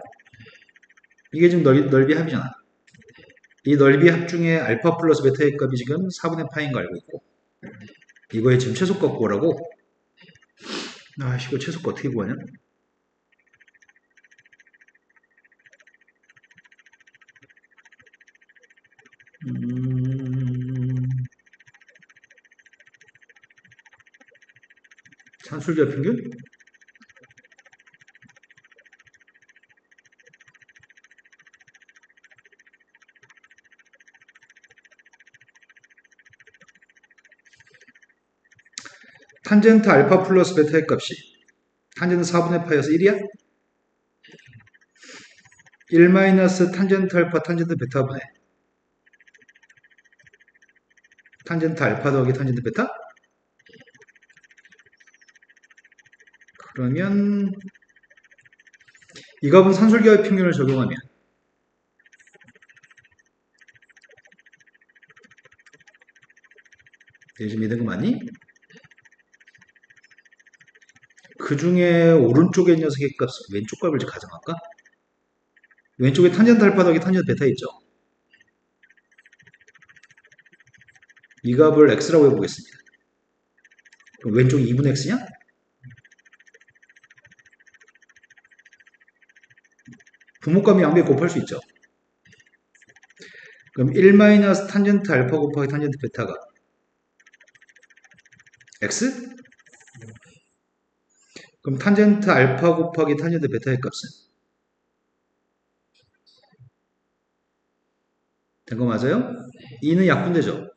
이게 지금 넓이 합이잖아. 이 넓이 합 중에 알파 플러스 베타의 값이 지금 4분의 파인 거 알고 있고 이거의 지금 최소값 구하라고? 이거 최소값 어떻게 구하냐? 산술기하 평균? 탄젠트 알파 플러스 베타의 값이 탄젠트 4분의 파이여서 1이야? 1 마이너스 탄젠트 알파 탄젠트 베타분의 탄젠트 알파 더하기 탄젠트 베타? 그러면 이 값은 산술기하의 평균을 적용하면 지금 이해된 거 맞니? 그 중에 오른쪽에 있는 녀석의 값, 왼쪽 값을 가정할까? 왼쪽에 탄젠트 알파 더하기 탄젠트 베타 있죠? 이 값을 x라고 해보겠습니다. 그럼 왼쪽이 2분의 x냐? 부모값이 양변에 곱할 수 있죠. 그럼 1 마이너스 탄젠트 알파 곱하기 탄젠트 베타가 x? 그럼 탄젠트 알파 곱하기 탄젠트 베타의 값은 된 거 맞아요? 2는 약분되죠.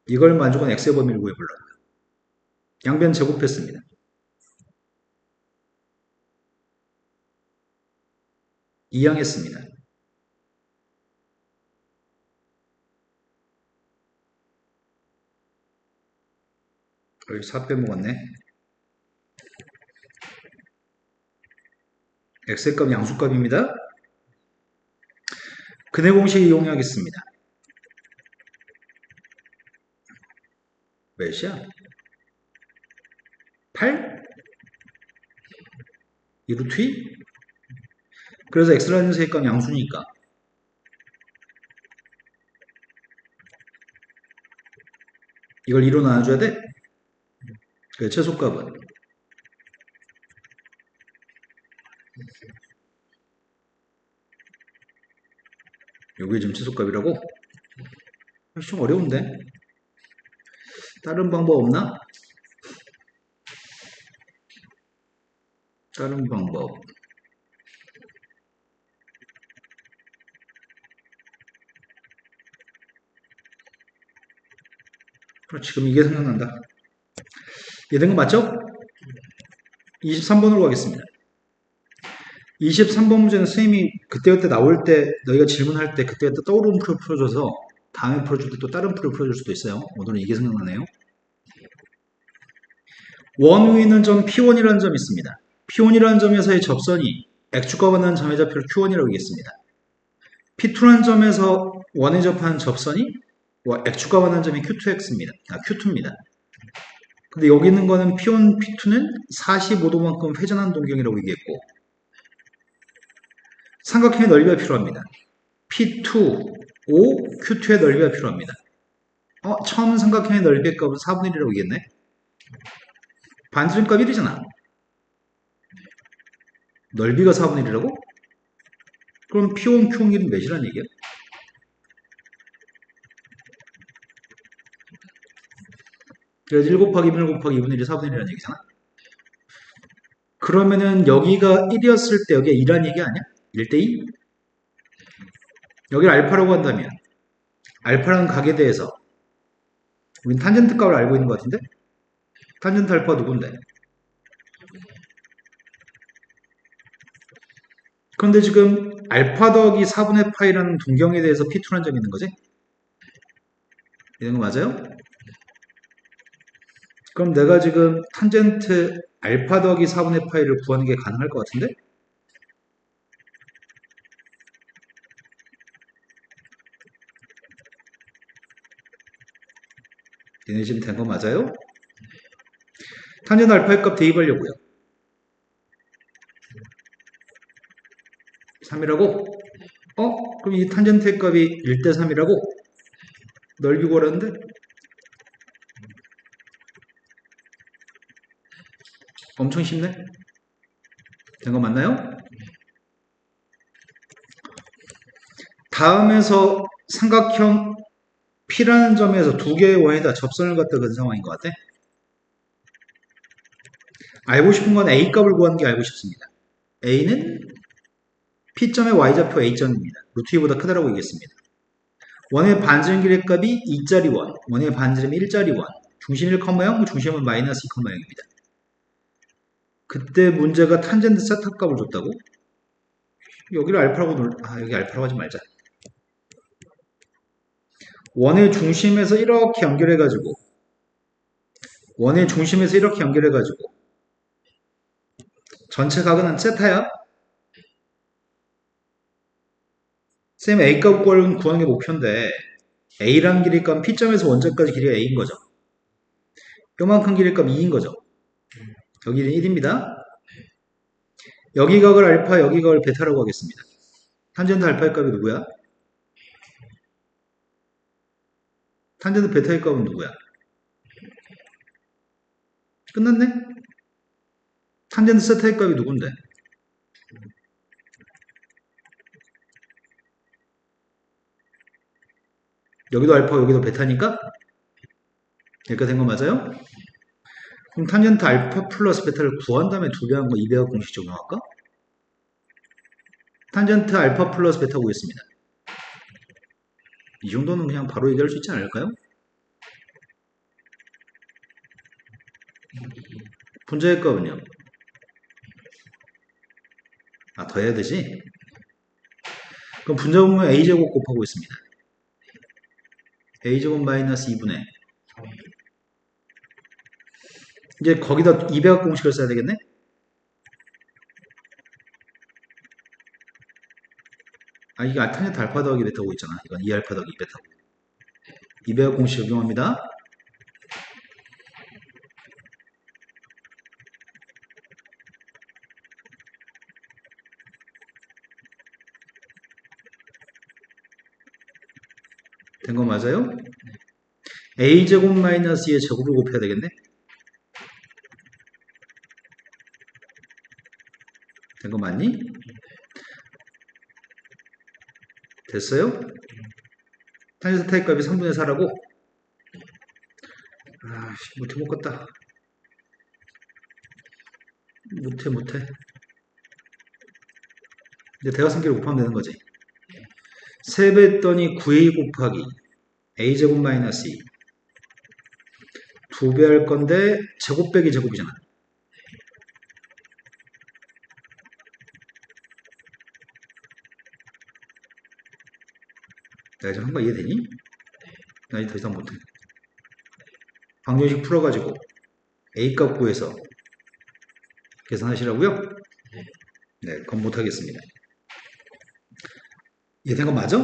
이걸 만족한 x의 범위를 구해보려고 양변 제곱했습니다. 이항했습니다. 여기 4 빼먹었네. x의 값 양수값입니다. 근해 공식 이용하겠습니다. 몇이야? 8? 2루트 2? 그래서 x라는 녀석의 값 양수니까 이걸 2로 나눠줘야 돼? 그 최소값은 요게 지금 최소값이라고? 좀 어려운데? 다른 방법 없나? 다른 방법. 지금 이게 생각난다. 이해된 거 맞죠? 23번으로 가겠습니다. 23번 문제는 선생님이 그때그때 나올 때 너희가 질문할 때 그때그때 떠오르는 풀을 풀어줘서 다음에 풀어줄 때 또 다른 풀을 풀어줄 수도 있어요. 오늘은 이게 생각나네요. 원 위에 있는 점 P1이라는 점이 있습니다. P1이라는 점에서의 접선이 X축과 만나는 점의 좌표를 Q1이라고 하겠습니다. P2라는 점에서 원에 접하는 접선이 X축과 만나는 점이 Q2X입니다. Q2입니다. 근데 여기 있는 거는 P1, P2는 45도만큼 회전한 동경이라고 얘기했고 삼각형의 넓이가 필요합니다. P2, O, Q2의 넓이가 필요합니다. 처음 삼각형의 넓이의 값은 4분의 1이라고 얘기했네. 반지름 값 1이잖아. 넓이가 4분의 1이라고? 그럼 P1, Q1은 몇이란 얘기야? 그래서 1 곱하기 1 곱하기 2분의 1이 4분의 1이라는 얘기잖아. 그러면은 여기가 1이었을 때 여기가 2란 얘기 아니야? 1대2? 여기를 알파라고 한다면 알파라는 각에 대해서 우린 탄젠트 값을 알고 있는 것 같은데? 탄젠트 알파가 누군데? 그런데 지금 알파 더하기 4분의 파이라는 동경에 대해서 P2라는 점이 있는 거지? 이런 거 맞아요? 그럼 내가 지금 탄젠트 알파 더하기 4분의 파이를 구하는 게 가능할 것 같은데? 얘네 지금 된 거 맞아요? 탄젠트 알파의 값 대입하려고요. 3이라고? 그럼 이 탄젠트의 값이 1대 3이라고? 넓이 구하라는데? 엄청 쉽네? 된 거 맞나요? 다음에서 삼각형 P라는 점에서 두 개의 원에다 접선을 갖다 그은 상황인 것 같아. 알고 싶은 건 A 값을 구하는 게 알고 싶습니다. A는 P점의 Y좌표 A점입니다. 루트 2보다 크다라고 얘기했습니다. 원의 반지름 길의 값이 2짜리 원, 원의 반지름 1짜리 원, 중심 1,0, 중심은 마이너스 2,0입니다. 그때 문제가 탄젠트 세타 값을 줬다고? 여기를 알파라고 여기 알파라고 하지 말자. 원의 중심에서 이렇게 연결해가지고 원의 중심에서 이렇게 연결해가지고 전체 각은 세타야? 쌤 A 값 구하는 게 목표인데 A라는 길이 값 P점에서 원점까지 길이가 A인 거죠. 요만큼 길이 값 2인 거죠. 여기는 1입니다. 여기 각을 알파, 여기 각을 베타라고 하겠습니다. 탄젠트 알파의 값이 누구야? 탄젠트 베타의 값은 누구야? 끝났네? 탄젠트 세타의 값이 누군데? 여기도 알파, 여기도 베타니까? 여기까지 된 거 맞아요? 그럼 탄젠트 알파 플러스 베타를 구한 다음에 두 개 한 거 이배합 공식 적용할까? 탄젠트 알파 플러스 베타 구했습니다. 이 정도는 그냥 바로 얘기할 수 있지 않을까요? 분자의 값은요? 더 해야 되지? 그럼 분자 보면 a제곱 곱하고 있습니다. a제곱 마이너스 2분의 이제 거기다 200학 공식을 써야 되겠네? 이게 탄젠트 알파 더하기 베타고 있잖아. 이건 2알파 더하기 베타고. 200학 공식 적용합니다. 된 거 맞아요? a제곱 마이너스 2의 제곱을 곱해야 되겠네? 된 거 맞니? 됐어요? 탄젠트 타입 값이 3분의 4라고? 못해 먹겠다. 못해. 이제 대각선끼리 곱하면 되는 거지. 3배 했더니 9a 곱하기 a제곱 마이너스 2. 2배 할 건데 제곱 빼기 제곱이잖아. 내가 지금 한 거 이해되니? 나 이제 더 이상 못해. 방정식 풀어가지고 a값 구해서 계산하시라고요? 네, 그건 못하겠습니다. 이해된 거 맞아?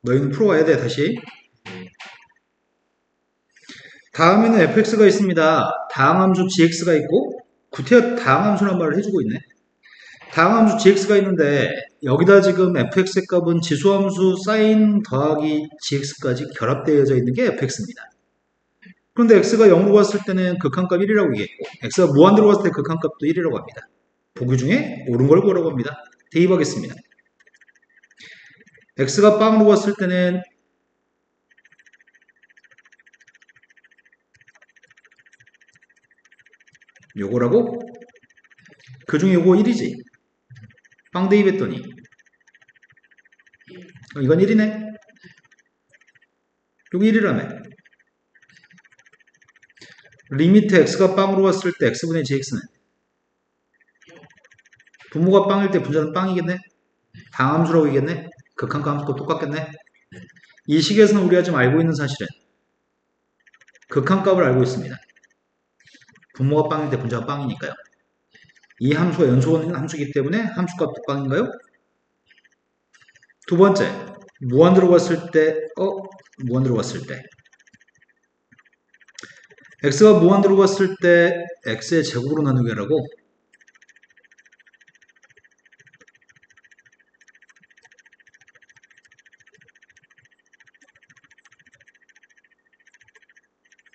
너희는 풀어와야 돼, 다시. 다음에는 fx가 있습니다. 다항함수 gx가 있고, 구태여 다항함수란 말을 해주고 있네. 다항함수 gx가 있는데, 여기다 지금 fx의 값은 지수함수 sin 더하기 gx까지 결합되어져 있는 게 fx입니다. 그런데 x가 0으로 갔을 때는 극한값 1이라고 얘기했고, x가 무한대로 갔을 때 극한값도 1이라고 합니다. 보기 중에 옳은 걸 구하라고 합니다. 대입하겠습니다. x가 빵으로 갔을 때는 요거라고? 그 중에 요거 1이지. 빵 대입했더니 이건 1이네. 요거 1이라며. 리미트 x가 빵으로 갔을 때 x분의 gx는 분모가 빵일 때 분자는 빵이겠네. 다항함수라고 얘기했네. 극한값 함수도 똑같겠네. 이 식에서는 우리가 지금 알고 있는 사실은 극한값을 알고 있습니다. 분모가 빵일 때 분자가 빵이니까요. 이 함수가 연속은 함수이기 때문에 함수값도 빵인가요? 두 번째, 무한대로 갔을 때, 무한대로 갔을 때 x가 무한대로 갔을 때 x의 제곱으로 나누게 하라고.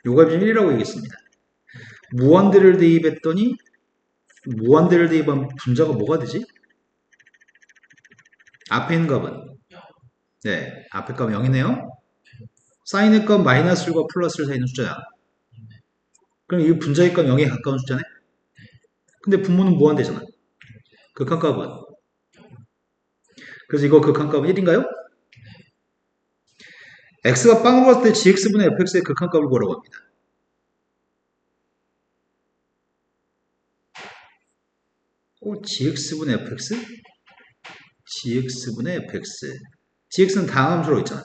요 값이 1이라고 얘기했습니다. 무한대를 대입했더니 무한대를 대입하면 분자가 뭐가 되지? 앞에 있는 값은 네, 앞에 값은 0이네요. 사인의 값 마이너스 1과 플러스 1 사이 있는 숫자야. 그럼 이 분자의 값 0에 가까운 숫자네? 근데 분모는 무한대잖아. 극한값은. 그래서 이거 극한값은 1인가요? x가 빵으로 갔을 때 gx분의 fx의 극한값을 구하라고 합니다. gx분의 fx? gx분의 fx. gx는 다항함수로 있잖아.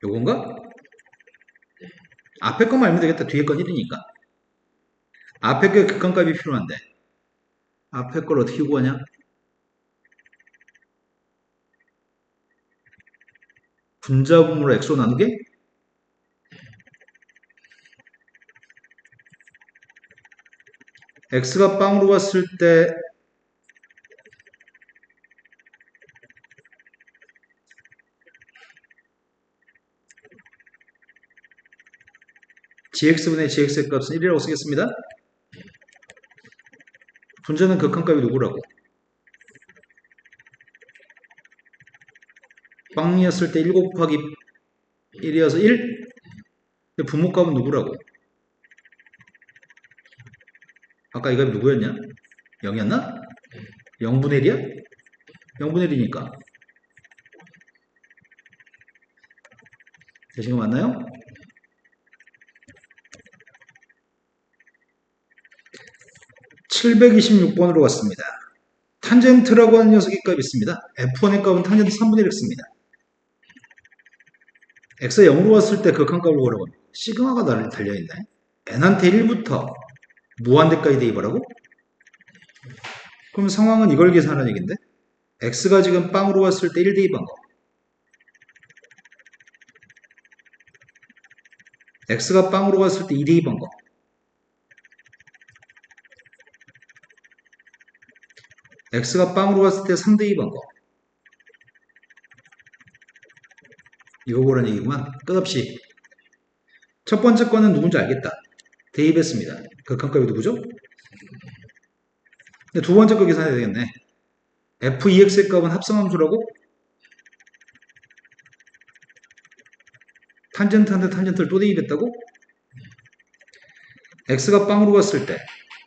요건가? 앞에 것만 알면 되겠다. 뒤에 건 1이니까. 앞에 게 극한값이 필요한데 앞에 걸 어떻게 구하냐? 분자분모로 x로 나누게? x가 빵으로 갔을 때 gx분의 gx의 값은 1이라고 쓰겠습니다. 분자는 극한값이 누구라고? 빵이었을 때 1 곱하기 1이어서 1? 근데 분모값은 누구라고? 아까 이 값이 누구였냐? 0이었나? 0분의 1이야? 0분의 1이니까. 되신 거 맞나요? (726번으로) 갔습니다. 탄젠트라고 하는 녀석의 값이 있습니다. f1의 값은 탄젠트 3분의 1x입니다. x가 0으로 왔을 때 극한값을 구하라고 합니다. 시그마가 달려있네. n한테 1부터 무한대까지 대입하라고? 그럼 상황은 이걸 계산하는 얘기인데 x가 지금 빵으로 왔을 때 1 대입한 거, x가 빵으로 갔을 때 2 대입한 거, x가 빵으로 갔을 때 3 대입한 거, 이거 보라는 얘기구만. 끝없이. 첫 번째 거는 누군지 알겠다. 대입했습니다. 극한값이 누구죠? 근데 두 번째 거 계산해야 되겠네. f2x의 값은 합성함수라고? 탄젠트한테 탄젠트를 또 대입했다고? x가 빵으로 갔을 때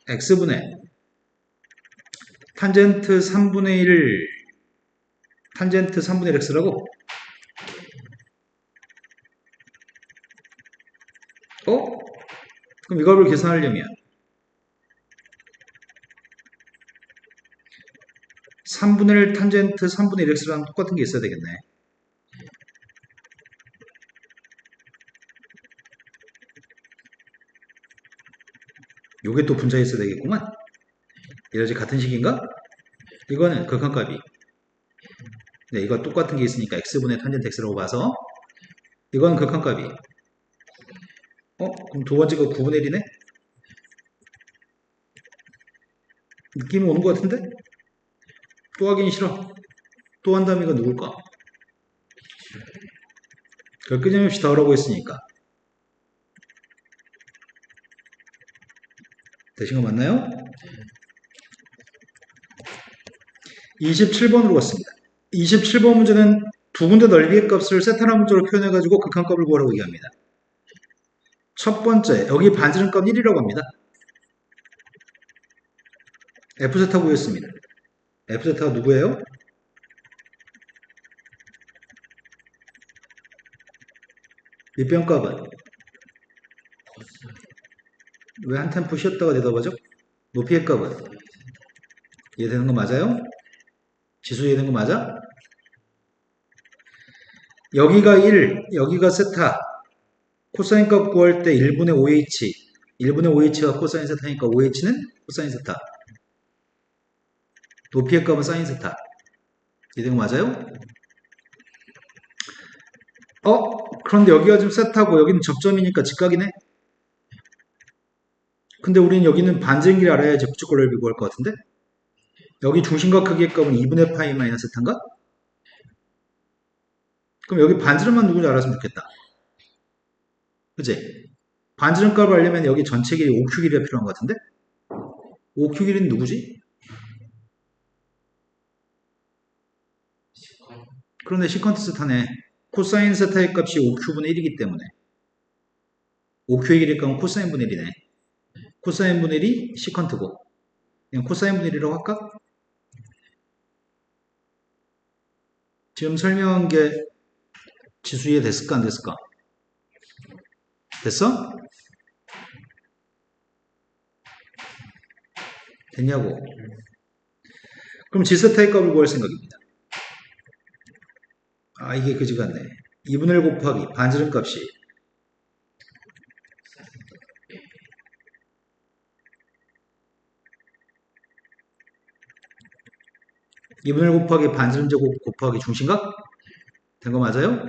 x분의 탄젠트 3분의 1 탄젠트 3분의 1 x라고? 어? 그럼 이걸 계산하려면 3분의 1 탄젠트 3분의 1 x랑 똑같은 게 있어야 되겠네. 요게 또 분자에 있어야 되겠구만. 이러지 같은 식인가? 이거는 극한값이. 네, 이거 똑같은 게 있으니까 x분의 탄젠트 x라고 봐서 이거는 극한값이. 그럼 두 번째가 9분의 1이네? 느낌이 오는 것 같은데? 또 하긴 싫어. 또 한다면 이거 누굴까? 그걸 끊임없이 더하라고 했으니까. 되신 거 맞나요? 27번으로 갔습니다. 27번 문제는 두 군데 넓이의 값을 세타라 문자로 표현해가지고 극한값을 구하라고 얘기합니다. 첫 번째, 여기 반지름값 1이라고 합니다. fz가 구했습니다. fz가 누구예요? 밑변값은 왜 한 템포 쉬었다가 대답하죠? 높이의 값은 이해되는 거 맞아요? 지수 이해되는 거 맞아? 여기가 1, 여기가 세타. 코사인 값 구할 때 1분의 5h. 1분의 5h가 코사인 세타니까 5h는 코사인 세타. 높이의 값은 사인 세타. 이해되는 거 맞아요? 그런데 여기가 지금 세타고 여기는 접점이니까 직각이네? 근데 우리는 여기는 반지름끼리 알아야지 부츠꼴 넓이 구할 것 같은데? 여기 중심과 크기의 값은 2분의 파이 마이너스 세타인가? 그럼 여기 반지름만 누군지 알았으면 좋겠다. 그치? 반지름 값을 알려면 여기 전체 길이 5q 길이가 필요한 것 같은데? 5q 길이는 누구지? 그런데 시컨트 세타네. 코사인 세타의 값이 5q분의 1이기 때문에 5q의 길이의 값은 코사인 분의 1이네. 코사인 분의 1이 시컨트고 그냥 코사인 분의 1이라고 할까? 지금 설명한 게 지수 이해 됐을까 안 됐을까? 됐어? 됐냐고? 그럼 지세타의 값을 구할 생각입니다. 이게 그지 같네. 2분의 1 곱하기 반지름 값이 2분의 1 곱하기 반지름 제곱 곱하기 중심각? 된 거 맞아요?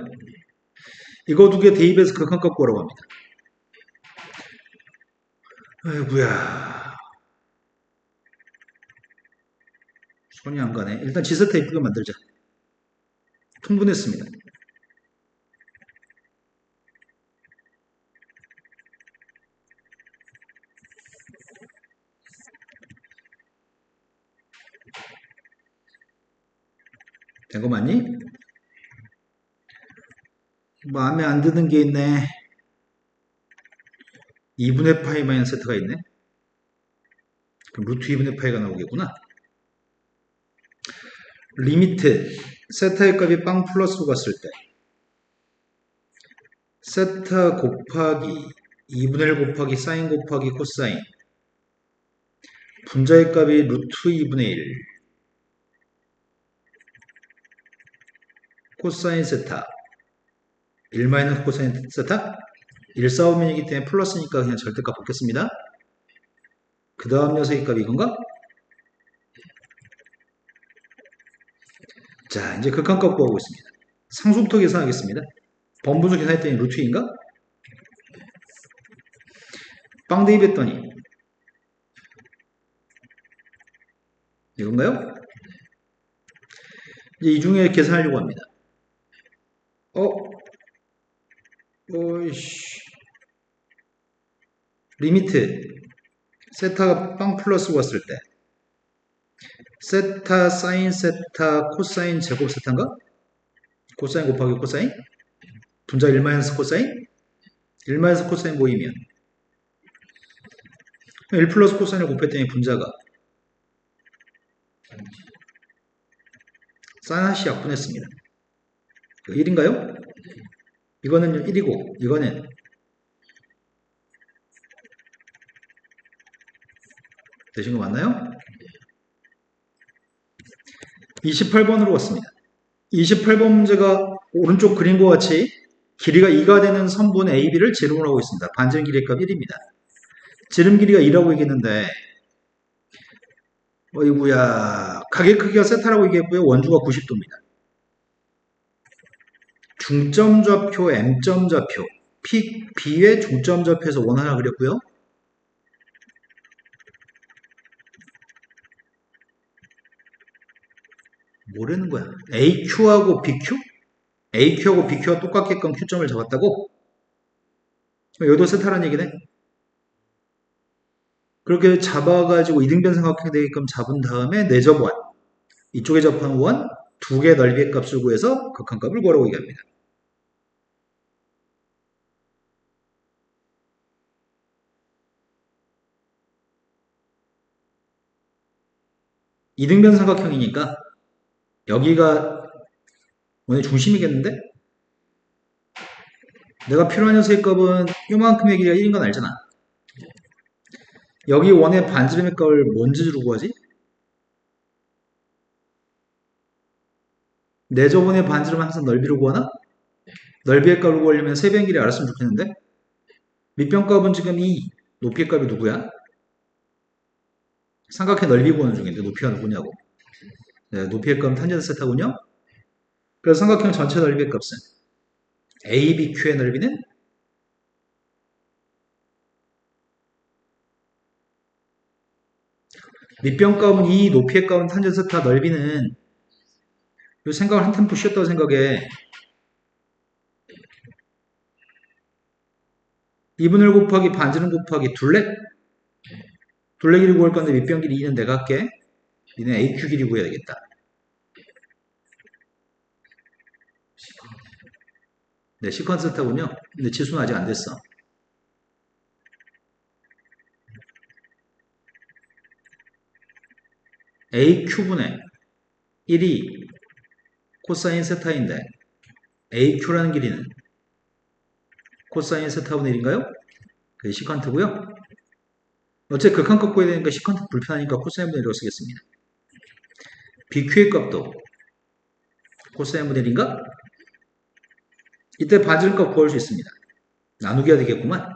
이거 두 개 대입해서 극한값 구하라고 합니다. 아이고야. 손이 안 가네. 일단 지세타 이쁘게 만들자. 통분했습니다. 된 거 맞니? 마음에 안 드는 게 있네. 2분의 파이 마이너스 세타가 있네. 그럼 루트 2분의 파이가 나오겠구나. 리미트 세타의 값이 빵 플러스로 갔을 때 세타 곱하기 2분의 1 곱하기 사인 곱하기 코사인 분자의 값이 루트 2분의 1 코사인 세타 1 마이너스 코사인 세타 1사오면이기 때문에 플러스니까 그냥 절대값 뽑겠습니다. 그 다음 녀석의 값이 이건가? 자, 이제 극한값 구하고 있습니다. 상수부터 계산하겠습니다. 번분수 계산했더니 루트 2인가? 빵 대입했더니 이건가요? 이제 이 중에 계산하려고 합니다. 오이씨. 리미트 세타가 빵 플러스 왔을 때 세타 사인 세타 코사인 제곱 세타인가? 코사인 곱하기 코사인? 분자 1 코사인? 1 코사인 모이면 1 플러스 코사인을 곱했더니 분자가 사인하시 약분했습니다. 1인가요? 이거는 1이고 이거는 되신 거 맞나요? 28번으로 왔습니다. 28번 문제가 오른쪽 그림과 같이 길이가 2가 되는 선분 AB를 지름을 하고 있습니다. 반지름 길이의 값 1입니다. 지름 길이가 2라고 얘기했는데 어이구야 가게 크기가 세타라고 얘기했고요. 원주가 90도입니다. 중점 좌표, M점 좌표, 픽 B의 중점 좌표에서 원 하나 그렸고요. 뭐라는 거야? AQ하고 BQ? AQ하고 BQ가 똑같게끔 Q점을 잡았다고? 여기도 세타라는 얘기네. 그렇게 잡아가지고 이등변 삼각형이 되게끔 잡은 다음에 내접원, 이쪽에 접한 원, 두 개 넓이의 값을 구해서 극한값을 구하라고 얘기합니다. 이등변 삼각형이니까 여기가 원의 중심이겠는데? 내가 필요한 녀석의 값은 요만큼의 길이가 1인 건 알잖아. 여기 원의 반지름의 값을 뭔지 주로 구하지? 내저원의 반지름은 항상 넓이로 구하나? 넓이의 값을 구하려면 세변 길이 알았으면 좋겠는데? 밑변 값은 지금 이 높이의 값이 누구야? 삼각형 넓이 구하는 중인데 높이가 누구냐고. 네, 높이의 값은 탄젠트 세타군요. 그래서 삼각형 전체 넓이의 값은 ABQ의 넓이는 밑변 값은 이 높이의 값은 탄젠트 세타 넓이는 이 생각을 한 템포 쉬었다고 생각해. 2분의 1 곱하기 반지름 곱하기 둘레? 둘레 길이 구할 건데 밑변 길이 2는 내가 할게. 니는 AQ 길이 구해야 되겠다. 네, 시퀀스 세타군요. 근데 지수는 아직 안 됐어. AQ분의 1이 코사인 세타인데 AQ라는 길이는 코사인 세타분의 1인가요? 그게 시컨트고요. 어차피 극한값 구해야 되니까 시컨트 불편하니까 코사인 분의 1로 쓰겠습니다. BQ의 값도 코사인 분의 1인가? 이때 반지름 값 구할 수 있습니다. 나누기 해야 되겠구만.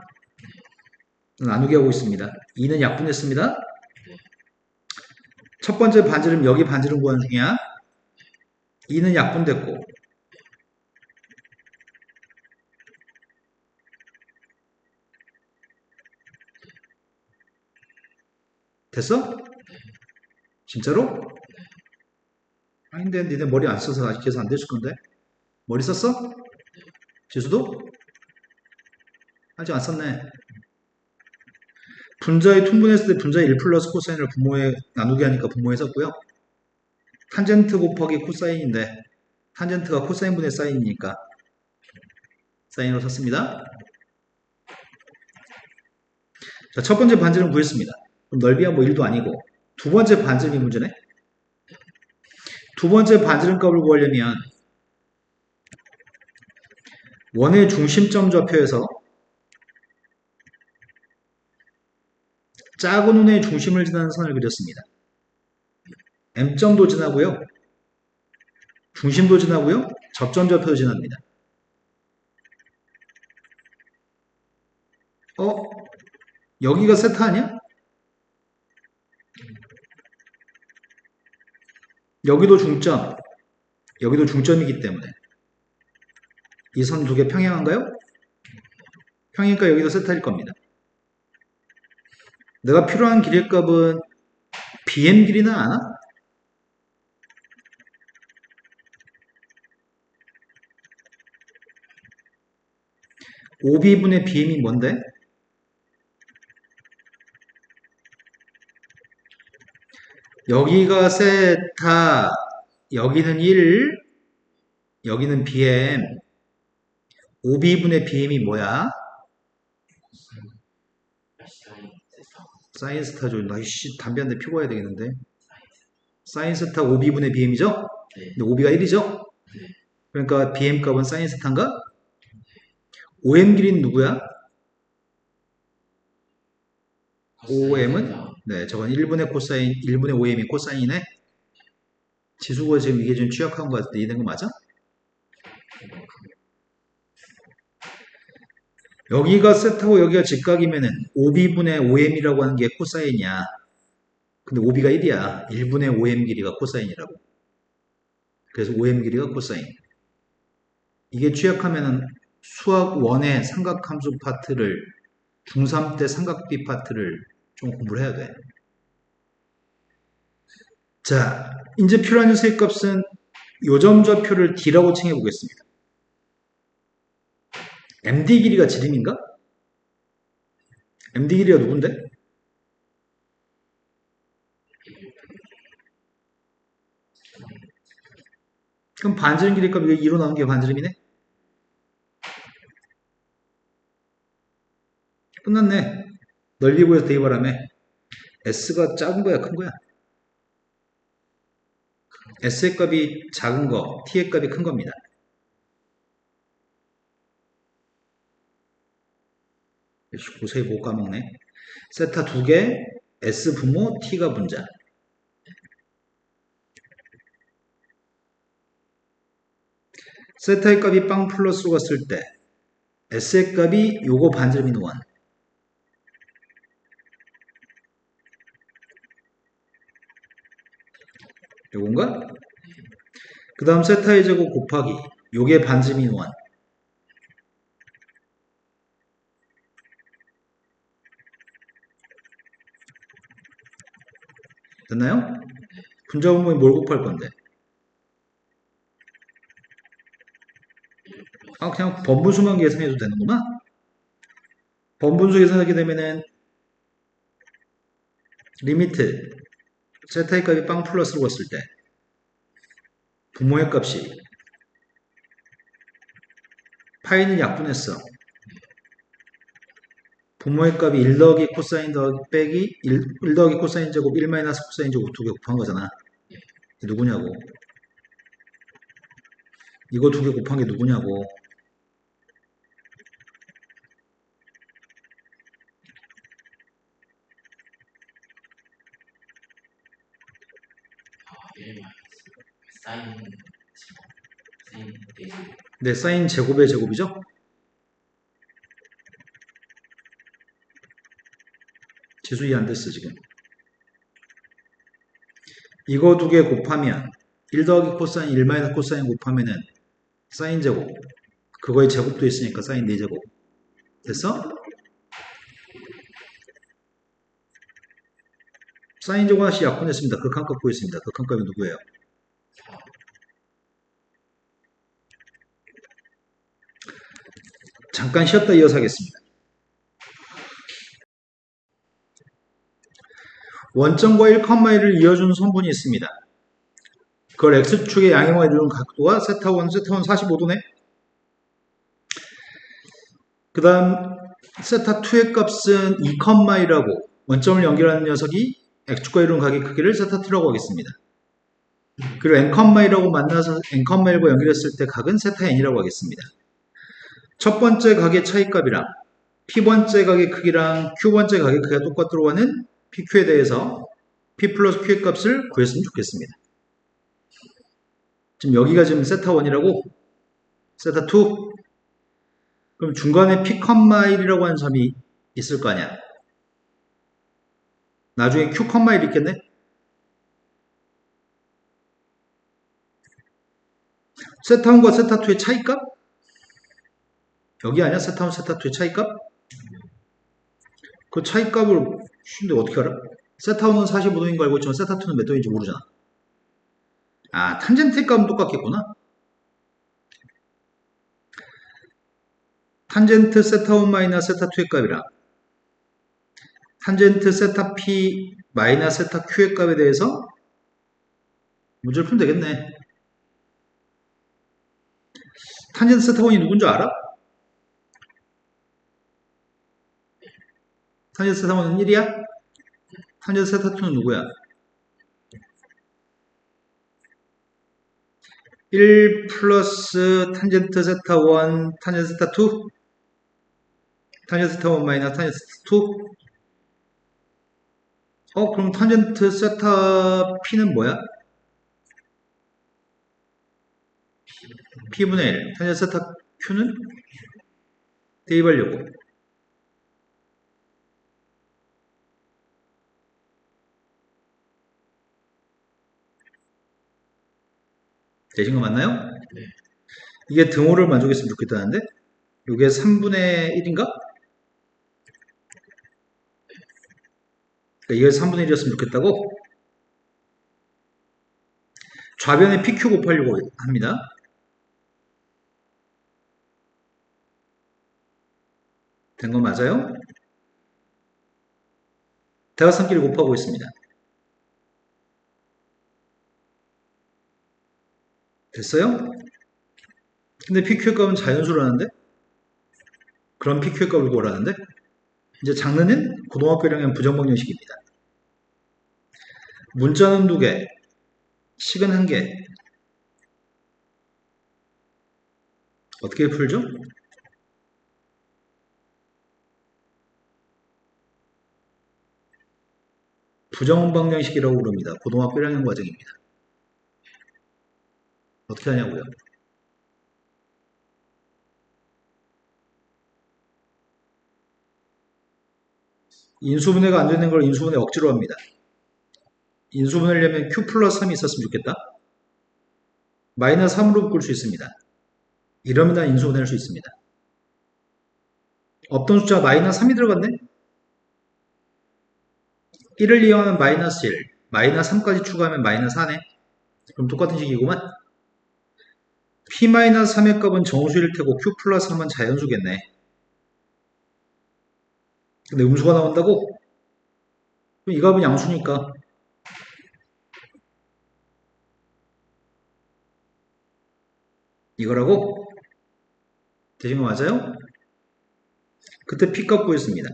나누기 하고 있습니다. 2는 약분했습니다. 첫 번째 반지름 여기 반지름 구하는 중이야. 2는 약분됐고 됐어? 진짜로? 아닌데 니네 머리 안 써서 아직 계산 안 됐을 건데 머리 썼어? 지수도? 아직 안 썼네. 분자의 통분했을 때 분자의 1 플러스 코사인을 분모에 나누기 하니까 분모에 썼고요. 탄젠트 곱하기 코사인인데 탄젠트가 코사인분의 사인이니까 사인으로 썼습니다. 자, 첫 번째 반지름 구했습니다. 그럼 넓이야 뭐 1도 아니고 두 번째 반지름이 문제네. 두 번째 반지름 값을 구하려면 원의 중심점 좌표에서 작은 원의 중심을 지나는 선을 그렸습니다. M점도 지나고요. 중심도 지나고요. 접점 좌표도 지납니다. 여기가 세타 아니야? 여기도 중점, 여기도 중점이기 때문에 이 선 두 개 평행한가요? 평행이니까 여기도 세타일 겁니다. 내가 필요한 길이의 값은 BM 길이는 아나? OB분의 BM이 뭔데? 여기가 세타, 여기는 1, 여기는 BM. OB분의 BM이 뭐야? 사인 스타죠. 나 이씨 담배 한 대 피고 와야 되겠는데. 사인 스타 OB분의 BM이죠? 근데 OB가 1이죠? 그러니까 BM 값은 사인 스타인가? OM 길이는 누구야? OM은? 네, 저건 1분의 코사인, 1분의 OM이 코사인이네? 지수가 지금 이게 좀 취약한 것 같은데 이해된 거 맞아? 여기가 세타고 여기가 직각이면은 OB분의 OM이라고 하는 게 코사인이야. 근데 OB가 1이야. 1분의 OM 길이가 코사인이라고. 그래서 OM 길이가 코사인. 이게 취약하면은 수학 1의 삼각함수 파트를 중3 때 삼각비 파트를 좀 공부를 해야 돼. 자, 이제 필요한 녀석의 값은 요점좌표를 D라고 칭해 보겠습니다. MD 길이가 지름인가? MD 길이가 누군데? 그럼 반지름 길이 값 이거 2로 나온 게 반지름이네? 끝났네. 넓이 구해서 대입하라며. S가 작은 거야, 큰 거야? S의 값이 작은 거, T의 값이 큰 겁니다. 고세히 못 까먹네. 세타 2개, S 분모, T가 분자. 세타의 값이 빵 플러스로 갔을 때 S의 값이 요거 반지름인 1. 요건가? 그 다음 세타의 제곱 곱하기 요게 반지름인 1. 됐나요? 분자 분모에 뭘 곱할 건데? 아, 그냥 번분수만 계산해도 되는구나? 번분수 계산하게 되면은 리미트 세타의 값이 빵 플러스로 갔을 때 부모의 값이 파이는 약분했어. 부모의 값이 1 더하기 코사인 더하기 빼기 1 더하기 코사인 제곱 1 마이너스 코사인 제곱 두 개 곱한 거잖아. 누구냐고. 이거 두 개 곱한 게 누구냐고. 네, 사인 제곱의 제곱이죠? 지수 이해 안 됐어, 지금. 이거 두 개 곱하면 1 더하기 코사인 1 마이너스 코사인 곱하면은 사인 제곱. 그거의 제곱도 있으니까 사인 4제곱. 됐어? 사인 제곱 하나씩 약분했습니다. 극한값 구했습니다. 극한값이 누구예요? 잠깐 쉬었다 이어서 하겠습니다. 원점과 1,1을 이어주는 선분이 있습니다. 그걸 X축의 양형화 이루는 각도가 세타1, 세타1 45도네? 그 다음 세타2의 값은 2,1이라고 원점을 연결하는 녀석이 X축과 이루는 각의 크기를 세타2라고 하겠습니다. 그리고 N,1이라고 만나서 N,1과 연결했을 때 각은 세타 n이라고 하겠습니다. 첫 번째 각의 차이값이랑 P번째 각의 크기랑 Q번째 각의 크기가 똑같도록 하는 PQ에 대해서 P 플러스 Q의 값을 구했으면 좋겠습니다. 지금 여기가 지금 세타1이라고 세타2 그럼 중간에 P, 1이라고 하는 점이 있을 거 아니야. 나중에 Q, 1 있겠네? 세타1과 세타2의 차이값? 여기 아니야? 세타1, 세타2의 차이값? 그 차이값을 근데 어떻게 알아? 세타1은 45도인 거 알고 있지만 세타2는 몇 도인지 모르잖아. 아, 탄젠트 값은 똑같겠구나. 탄젠트 세타1 마이너스 세타2의 값이랑 탄젠트 세타 P 마이너스 세타 Q의 값에 대해서 문제를 풀면 되겠네. 탄젠트 세타1이 누군지 알아? 탄젠트 세타 1은 1이야? 탄젠트 세타 2는 누구야? 1 플러스 탄젠트 세타 1, 탄젠트 세타 2? 탄젠트 세타 1 마이너스 탄젠트 세타 2? 그럼 탄젠트 세타 P는 뭐야? P분의 1. 탄젠트 세타 Q는? 대입하려고. 되신 거 맞나요? 네. 이게 등호를 만족했으면 좋겠다는데? 이게 3분의 1인가? 이게 3분의 1이었으면 좋겠다고? 좌변에 PQ 곱하려고 합니다. 된 거 맞아요? 대각선끼리 곱하고 있습니다. 됐어요? 근데 PQ의 값은 자연수라는데? 그럼 PQ의 값을 구하라는데? 이제 장르는 고등학교 1학년 부정방정식입니다. 문자는 2개, 식은 1개. 어떻게 풀죠? 부정방정식이라고 부릅니다. 고등학교 1학년 과정입니다. 어떻게 하냐고요? 인수분해가 안 되는 걸 인수분해 억지로 합니다. 인수분해를 하려면 Q 플러스 3이 있었으면 좋겠다. 마이너스 3으로 바꿀 수 있습니다. 이러면 난 인수분해할 수 있습니다. 없던 숫자 마이너스 3이 들어갔네? 1을 이용하면 마이너스 1, 마이너스 3까지 추가하면 마이너스 4네. 그럼 똑같은 식이구만. P-3의 값은 정수일 테고 Q 플러스 3은 자연수겠네. 근데 음수가 나온다고? 그럼 이 값은 양수니까 이거라고? 되신 거 맞아요? 그때 P값 구했습니다.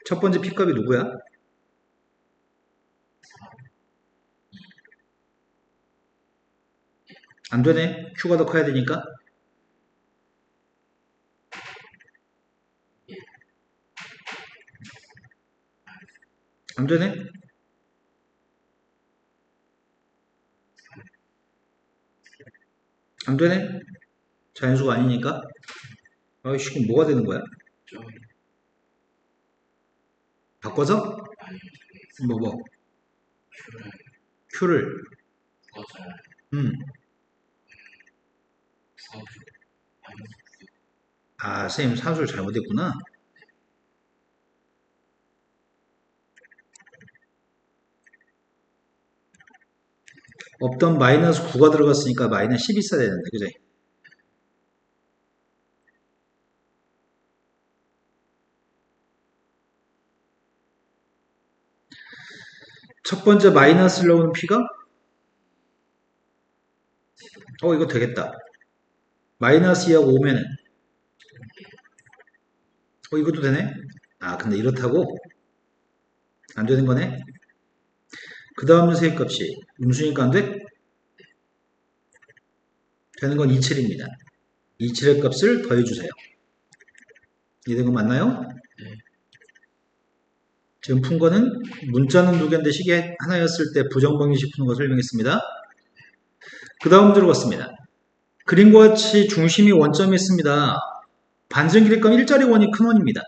첫 번째 P값이 누구야? 안 되네. Q가 더 커야 되니까. 안 되네. 안 되네. 자연수가 아니니까. 아이씨, 그럼 뭐가 되는 거야? 바꿔서? 뭐. Q를. 선생님 산수를 잘못했구나. 없던 마이너스 9가 들어갔으니까 마이너스 10이 있어야 되는데, 그죠? 첫 번째 마이너스를 넣은 P가? 이거 되겠다. 마이너스 2하고 5면은? 이것도 되네? 근데 이렇다고? 안 되는 거네? 그 다음 녀석의 값이 음수니까 안 돼? 되는 건 27입니다. 27의 값을 더해주세요. 이해된 거 맞나요? 지금 푼 거는 문자는 2개인데 식이 하나였을 때 부정방정식 푸는 거 설명했습니다. 그 다음 문제로 갔습니다. 그림과 같이 중심이 원점에 있습니다. 반전 길이감 일자리 원이 큰 원입니다.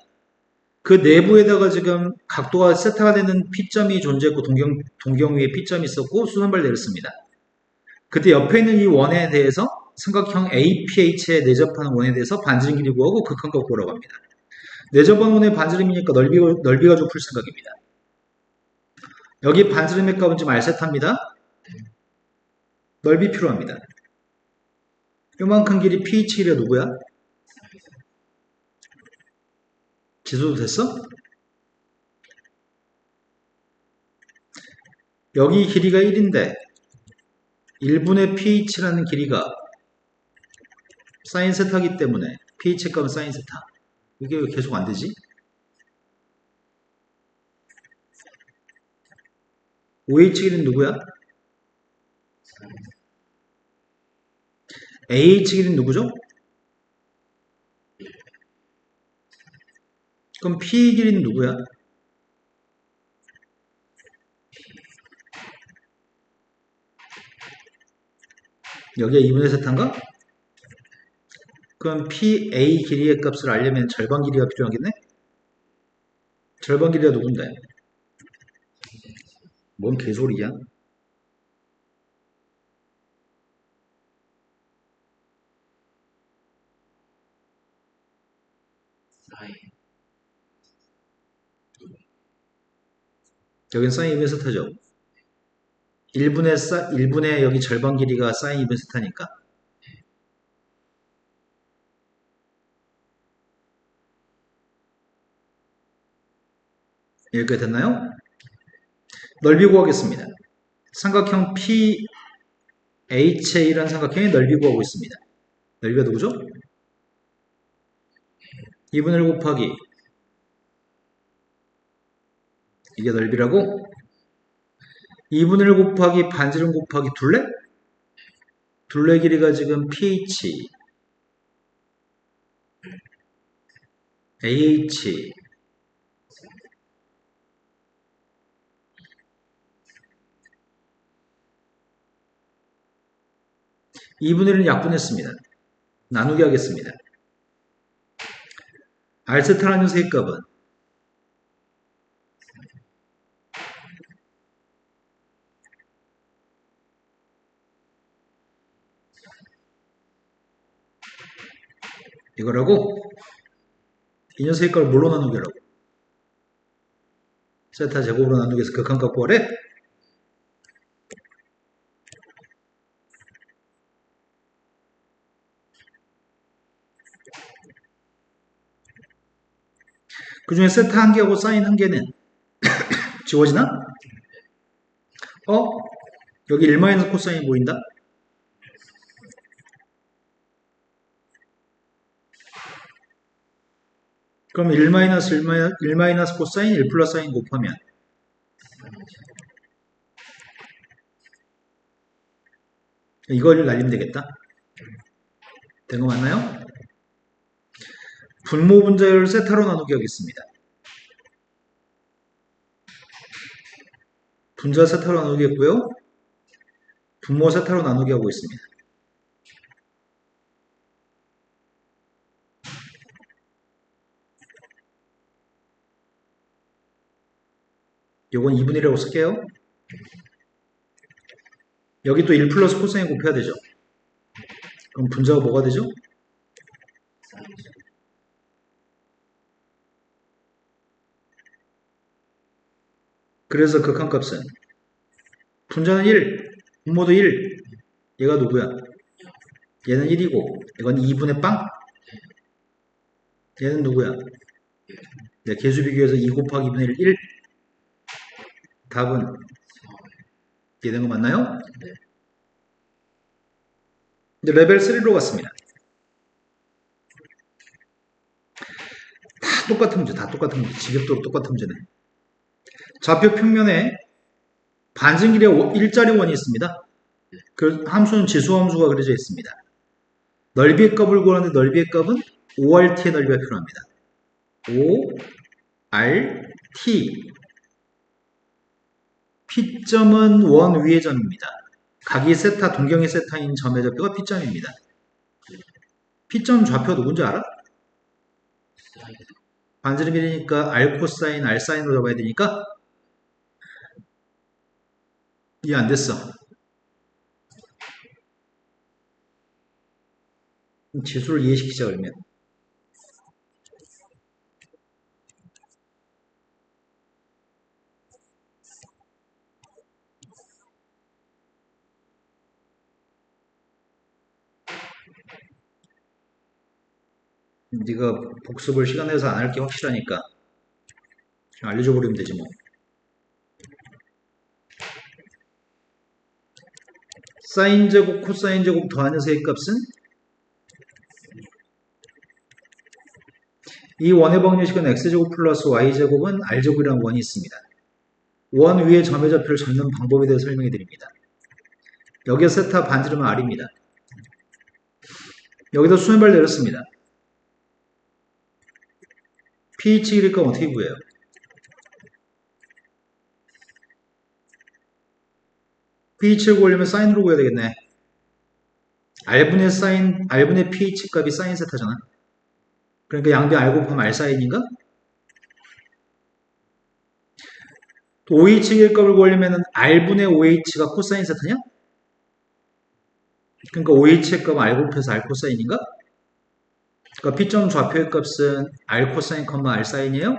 그 내부에다가 지금 각도가 세타가 되는 P점이 존재했고 동경 위에 P점이 있었고 수선발 내렸습니다. 그때 옆에 있는 이 원에 대해서 삼각형 APH에 내접하는 원에 대해서 반지름 길이 구하고 극한값 구하라고 합니다. 내접한 원의 반지름이니까 넓이 가지고 풀 생각입니다. 여기 반지름의 값은 지금 R세타입니다. 넓이 필요합니다. 요만큼 길이 PH1이 누구야? 지수도 됐어? 여기 길이가 1인데 1분의 pH라는 길이가 사인 세타기 때문에 pH 값은 사인 세타. 이게 왜 계속 안 되지? OH 길이는 누구야? AH 길이는 누구죠? 그럼 P 길이는 누구야? 여기가 2분의 세타인가? 그럼 PA 길이의 값을 알려면 절반 길이가 필요하겠네? 절반 길이가 누군데? 뭔 개소리야? 여긴 사인 2분의 세타죠? 1분의 여기 절반 길이가 사인 2분의 세타니까? 여기까지 됐나요? 넓이 구하겠습니다. 삼각형 PHA라는 삼각형의 넓이 구하고 있습니다. 넓이가 누구죠? 2분의 1 곱하기 이게 넓이라고? 2분의 1 곱하기 반지름 곱하기 둘레? 둘레 길이가 지금 PH, AH, 2분의 1은 약분했습니다. 나누기 하겠습니다. 알세타라는 세값은 이거라고? 이 녀석의 값을 뭘로 나누기 하라고? 세타 제곱으로 나누기 해서 극한값 구하래? 그 중에 세타 한 개하고 사인 한 개는 지워지나? 여기 1 코사인이 보인다? 그럼 1 코사인 1 플러스 사인 곱하면 이걸 날리면 되겠다. 된 거 맞나요? 분모 분자를 세타로 나누기 하겠습니다. 분자 세타로 나누기 했고요. 분모 세타로 나누기 하고 있습니다. 요건 2분의 1이라고 쓸게요. 여기 또 1 플러스 코사인 곱해야 되죠. 그럼 분자가 뭐가 되죠? 그래서 극한값은 분자는 1, 분모도 1. 얘가 누구야? 얘는 1이고 이건 2분의 빵? 얘는 누구야? 네, 개수 비교해서 2 곱하기 2분의 1, 1. 답은 이해된 거 맞나요? 이제 레벨 3로 갔습니다. 다 똑같은 문제, 지겹도록 똑같은 문제네. 좌표 평면에 반증길의 일자리 원이 있습니다. 그 함수는 지수함수가 그려져 있습니다. 넓이의 값을 구하는데 넓이의 값은 ORT의 넓이가 필요합니다. ORT P점은 원 위의 점입니다. 각이 세타, 동경이 세타인 점의 좌표가 P점입니다. P점 좌표 누군지 알아? 반지름 길이니까 R 코사인, R 사인으로 잡아야 되니까 이해 안 됐어. 지수를 이해시키자 그러면. 네가 복습을 시간 내서 안 할 게 확실하니까 그냥 알려줘 버리면 되지 뭐. 사인 제곱, 코사인 제곱 더하는 세의 값은 이 원의 방정식은 x제곱 플러스 y제곱은 r제곱이라는 원이 있습니다. 원 위에 점의 좌표를 잡는 방법에 대해 설명해 드립니다. 여기에 세타 반지름은 r입니다. 여기다 수면발 내렸습니다. pH 길이값 어떻게 구해요? pH를 구하려면 사인으로 구해야 되겠네. r분의 pH 값이 사인 세타잖아. 그러니까 양변 r 곱하면 r 사인인가? 또 OH 값을 구하려면 r분의 OH가 코사인 세타냐? 그러니까 OH 값은 r 곱해서 r 코사인인가? 그러니까 P점 좌표의 값은 r 코사인, r 사인이에요?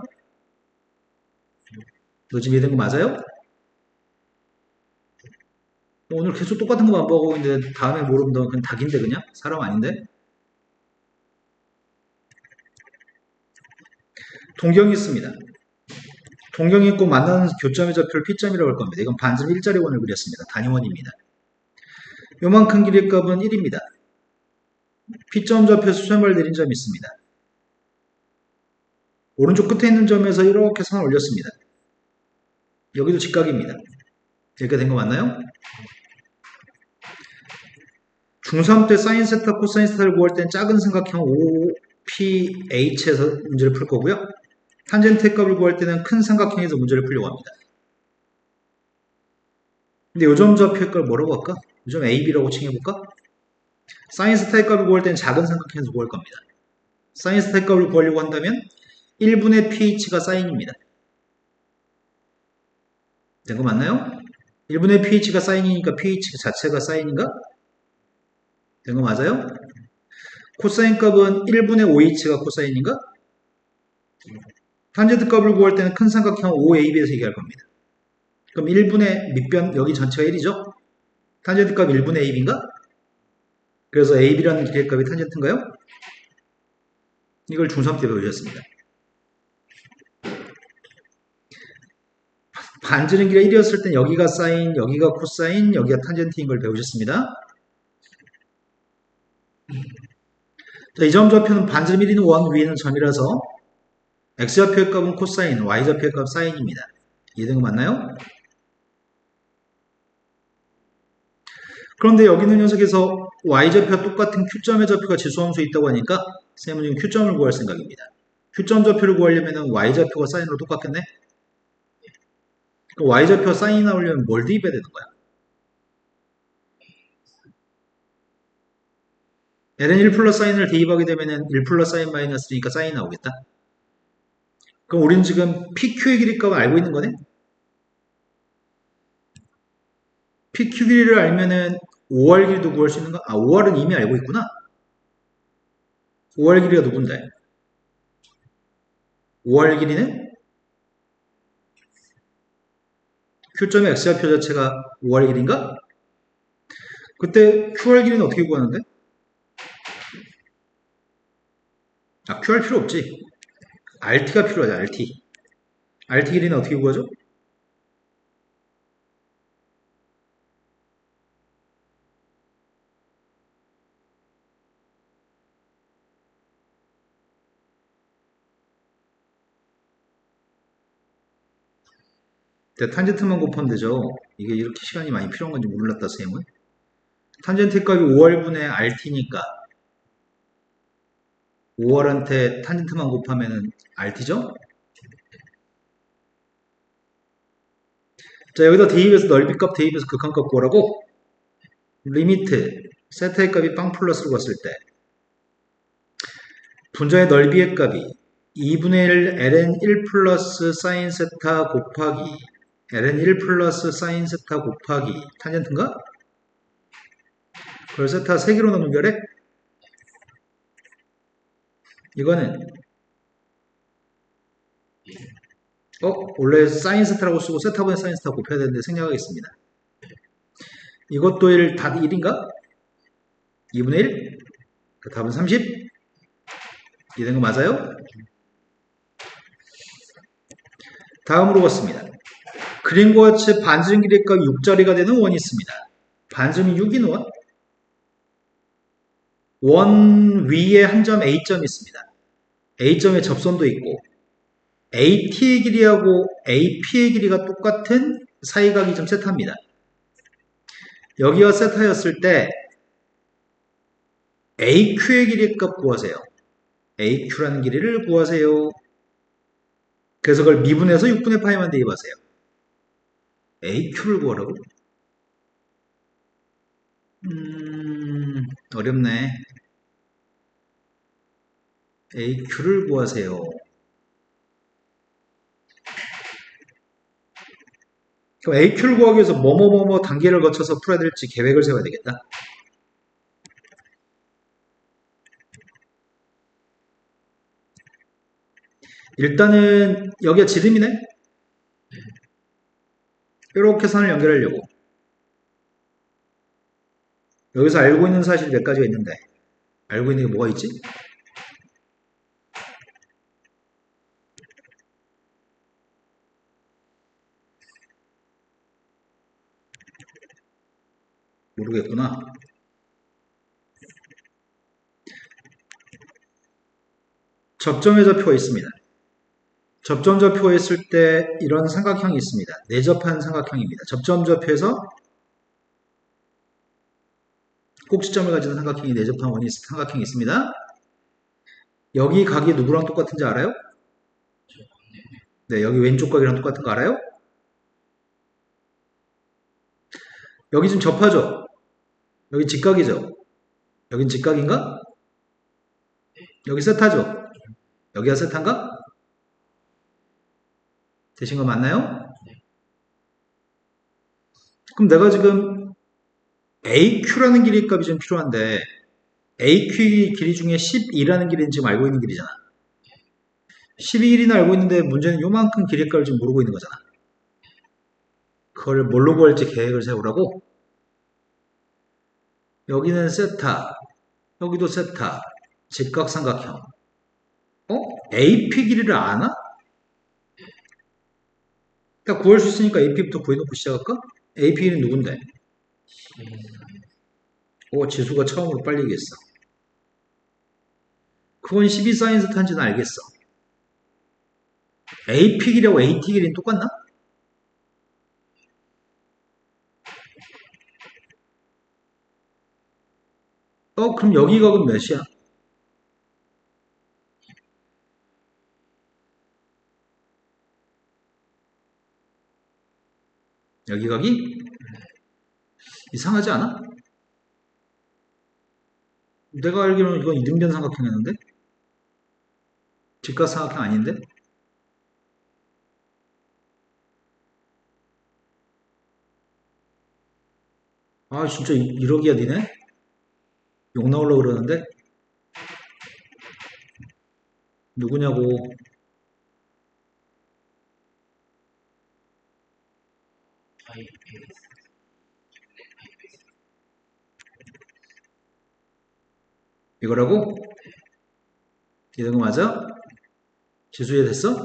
이거 지금 이해된 거 맞아요? 오늘 계속 똑같은 거 반복하고 있는데 다음에 모르면 너 그냥 닭인데 그냥? 사람 아닌데? 동경이 있습니다. 동경이 있고 만나는 교점의 좌표를 P점이라고 할 겁니다. 이건 반지름 일자리 원을 그렸습니다. 단위원입니다. 요만큼 길이의 값은 1입니다. P점 좌표에서 수면발 내린 점이 있습니다. 오른쪽 끝에 있는 점에서 이렇게 선을 올렸습니다. 여기도 직각입니다. 이렇게 된 거 맞나요? 중3 때 사인 세타, 코사인 세타를 구할 때는 작은 삼각형 OPH에서 문제를 풀 거고요. 탄젠트의 값을 구할 때는 큰 삼각형에서 문제를 풀려고 합니다. 근데 요점 좌표의 값을 뭐라고 할까? 요점 AB라고 칭해볼까? 사인 세타의 값을 구할 때는 작은 삼각형에서 구할 겁니다. 사인 세타의 값을 구하려고 한다면 1분의 pH가 사인입니다. 된 거 맞나요? 1분의 pH가 사인이니까 pH 자체가 사인인가? 된 거 맞아요? 코사인 값은 1분의 OH가 코사인인가? 탄젠트 값을 구할 때는 큰 삼각형 OAB에서 얘기할 겁니다. 그럼 1분의 밑변 여기 전체가 1이죠? 탄젠트 값 1분의 AB인가? 그래서 AB라는 길이의 값이 탄젠트인가요? 이걸 중3 때 배우셨습니다. 반지름 길이가 1이었을 땐 여기가 사인, 여기가 코사인, 여기가 탄젠트인 걸 배우셨습니다. 자, 이 점 좌표는 반지름 1인 원 위에는 점이라서 x좌표의 값은 코사인, y좌표의 값 사인입니다. 이해된 거 맞나요? 그런데 여기 있는 녀석에서 y좌표와 똑같은 q점의 좌표가 지수함수에 있다고 하니까 쌤은 지금 q점을 구할 생각입니다. q점 좌표를 구하려면 y좌표가 사인으로 똑같겠네? 그럼 y좌표가 사인이 나오려면 뭘 대입해야 되는 거야? ln 1 플러스 사인을 대입하게 되면 1 플러스 사인 마이너스 1이니까 사인이 나오겠다. 그럼 우리는 지금 PQ의 길이값을 알고 있는 거네? PQ 길이를 알면은 5R 길이도 구할 수 있는가? 아, 5R은 이미 알고 있구나. 5R 길이가 누군데? 5R 길이는 Q점의 X좌표 자체가 5R 길이인가? 그때 QR 길이는 어떻게 구하는데? 아, QR 필요 없지. RT가 필요하죠, RT. RT 길이는 어떻게 구하죠? 탄젠트만 곱하면 되죠. 이게 이렇게 시간이 많이 필요한 건지 몰랐다, 쌤은. 탄젠트 값이 5R분의 RT니까 5R한테 탄젠트만 곱하면 RT죠? 자, 여기다 대입해서 넓이값 대입해서 극한값 구하라고? 리미트 세타의 값이 빵 플러스로 갔을 때 분자의 넓이의 값이 2분의 1 ln 1 플러스 사인 세타 곱하기 ln 1 플러스 사인 세타 곱하기 탄젠트인가? 그걸 세타 3개로 나눈 결에 이거는 원래 사인 세타라고 쓰고 세타분의 사인 세타 곱해야 되는데 생략하겠습니다. 이것도 1, 답이 1인가? 2분의 1? 그 답은 30? 이해된 거 맞아요? 다음으로 갔습니다. 그림과 같이 반지름 길이의 값 6자리가 되는 원이 있습니다. 반지름이 6인 원? 원 위에 한 점 A점이 있습니다. A점의 접선도 있고 AT의 길이하고 AP의 길이가 똑같은 사이각이점 세타입니다. 여기가 세타였을 때 AQ의 길이 값 구하세요. AQ라는 길이를 구하세요. 그래서 그걸 미분해서 6분의 파이만 대입하세요. AQ를 구하라고? 어렵네. AQ를 구하세요. 그럼 AQ를 구하기 위해서 뭐뭐뭐뭐 단계를 거쳐서 풀어야 될지 계획을 세워야 되겠다. 일단은 여기가 지름이네. 이렇게 선을 연결하려고. 여기서 알고 있는 사실이 몇 가지가 있는데 알고 있는 게 뭐가 있지? 모르겠구나. 접점의 좌표가 있습니다. 접점좌표가 있을 때 이런 삼각형이 있습니다. 내접한 삼각형입니다. 접점좌표에서 꼭지점을 가지는 삼각형이 내접한 원이 삼각형이 있습니다. 여기 각이 누구랑 똑같은지 알아요? 네, 여기 왼쪽 각이랑 똑같은 거 알아요? 여기 지금 접하죠? 여기 직각이죠? 여긴 직각인가? 여기 세타죠? 여기가 세타인가? 되신 거 맞나요? 그럼 내가 지금 AQ라는 길이 값이 좀 필요한데 AQ 길이 중에 12라는 길이는 지금 알고 있는 길이잖아. 12일이나 알고 있는데 문제는 요만큼 길이 값을 지금 모르고 있는 거잖아. 그걸 뭘로 구할지 계획을 세우라고? 여기는 세타, 여기도 세타, 직각삼각형. AP 길이를 아나? 딱 구할 수 있으니까 AP부터 구해놓고 시작할까? AP 길이는 누군데? 지수가 처음으로 빨리 얘기했어. 그건 12사인 세타인지는 알겠어. AP 길이하고 AT 길이는 똑같나? 그럼 여기 각은 몇이야? 여기 각이? 이상하지 않아? 내가 알기로는 이건 이등변 삼각형이었는데? 직각삼각형 아닌데? 아 진짜 이러기야 니네? 욕 나오려고 그러는데? 누구냐고. 이거라고? 이런 거 맞아? 지수 이해됐어?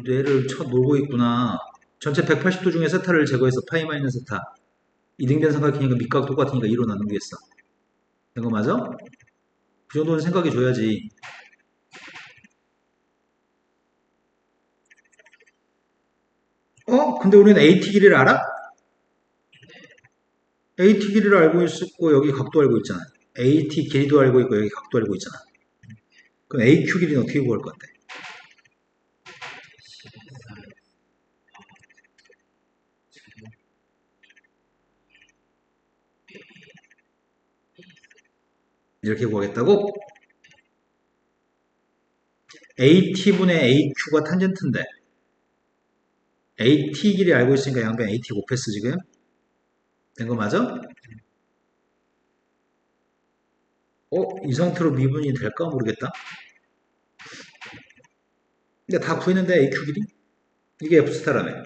뇌를 쳐 놀고 있구나. 전체 180도 중에 세타를 제거해서 파이 마이너스 세타. 이등변 삼각형이니까 밑각 똑같으니까 2로 나누겠어. 된 거 맞아? 그 정도는 생각해 줘야지. 근데 우리는 AT 길이를 알아? AT 길이를 알고 있었고 여기 각도 알고 있잖아. AT 길이도 알고 있고 여기 각도 알고 있잖아. 그럼 AQ 길이는 어떻게 구할 건데? 이렇게 구하겠다고? AT분의 AQ가 탄젠트인데 AT 길이 알고 있으니까 양변 AT 곱했어 지금? 된 거 맞아? 이 상태로 미분이 될까 모르겠다. 근데 다 구했는데 AQ 길이? 이게 F스타라며.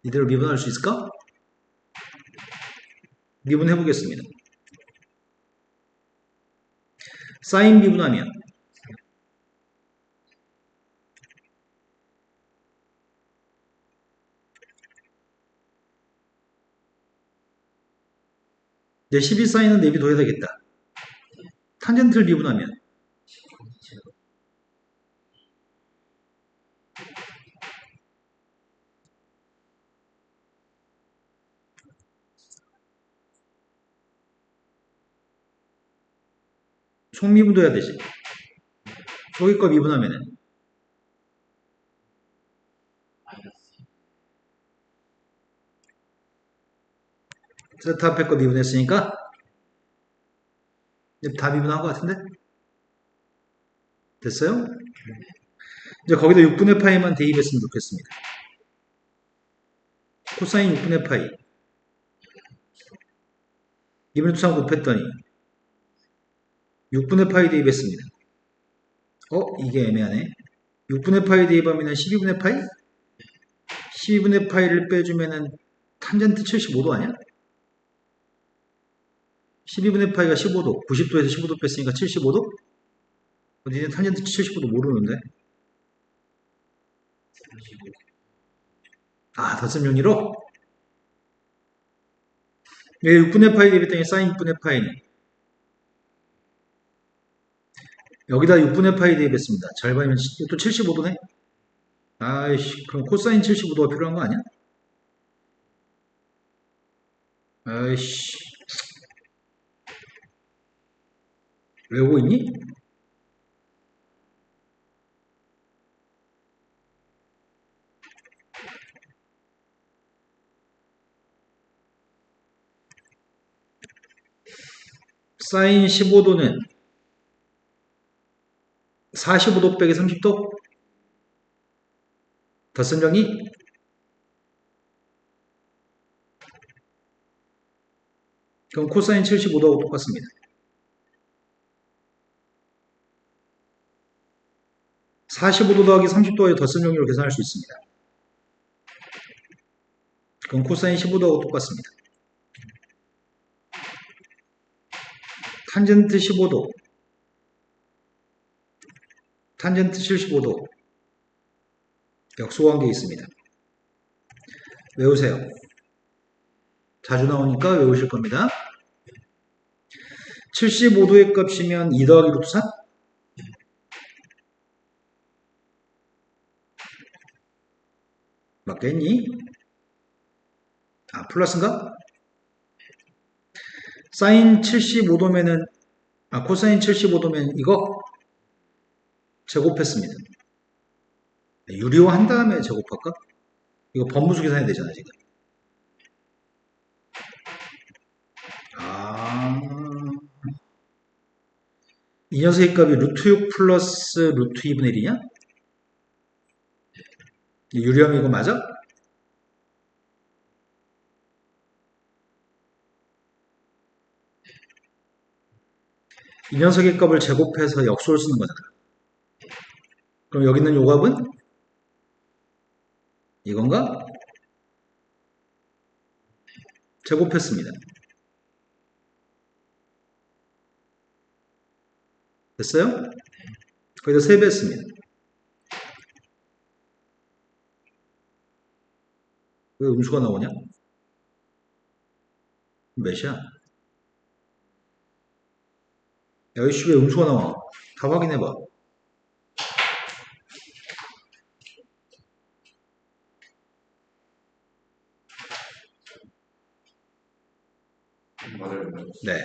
이대로 미분할 수 있을까? 미분해 보겠습니다. 사인 미분하면 이제 12사인은 내비둬야 되겠다. 탄젠트를 미분하면 총미분도 해야 되지. 저기 거 미분하면은 세타 앞에 거 미분했으니까 이제 다 미분한 것 같은데? 됐어요? 이제 거기다 6분의 파이만 대입했으면 좋겠습니다. 코사인 6분의 파이 2분의 2 3 곱했더니 6분의 파이 대입했습니다. 이게 애매하네. 6분의 파이 대입하면 12분의 파이? 12분의 파이를 빼주면은 탄젠트 75도 아니야? 12분의 파이가 15도, 90도에서 15도 뺐으니까 75도? 니네 탄젠트 75도 모르는데? 덧셈 용리로? 왜 6분의 파이 대입했더니 사인 6분의 파이니? 여기다 6분의 파이 대입했습니다. 절반이면 또 75도네? 아이씨, 그럼 코사인 75도가 필요한 거 아니야? 아이씨, 외우고 있니? 사인 15도는 45도 빼기 30도? 덧셈 정리? 그럼 코사인 75도하고 똑같습니다. 45도 더하기 30도의 덧셈 정리로 계산할 수 있습니다. 그럼 코사인 15도하고 똑같습니다. 탄젠트 15도, 탄젠트 75도 역수관계 있습니다. 외우세요. 자주 나오니까 외우실 겁니다. 75도의 값이면 2 더하기 루트 3? 맞겠니? 플러스인가? 사인 75도면은, 코사인 75도면 이거 제곱했습니다. 유리화 한 다음에 제곱할까? 이거 번무수 계산해야 되잖아, 지금. 이 녀석의 값이 루트 6 플러스 루트 2분의 1이냐? 유리하면 이거 맞아? 이 녀석의 값을 제곱해서 역수를 쓰는 거잖아. 그럼 여기 있는 요 값은? 이건가? 제곱했습니다. 됐어요? 거기다 3배 했습니다. 왜 음수가 나오냐? 몇이야? 야, 이씨 왜 음수가 나와? 다 확인해봐. 맞아요. 네.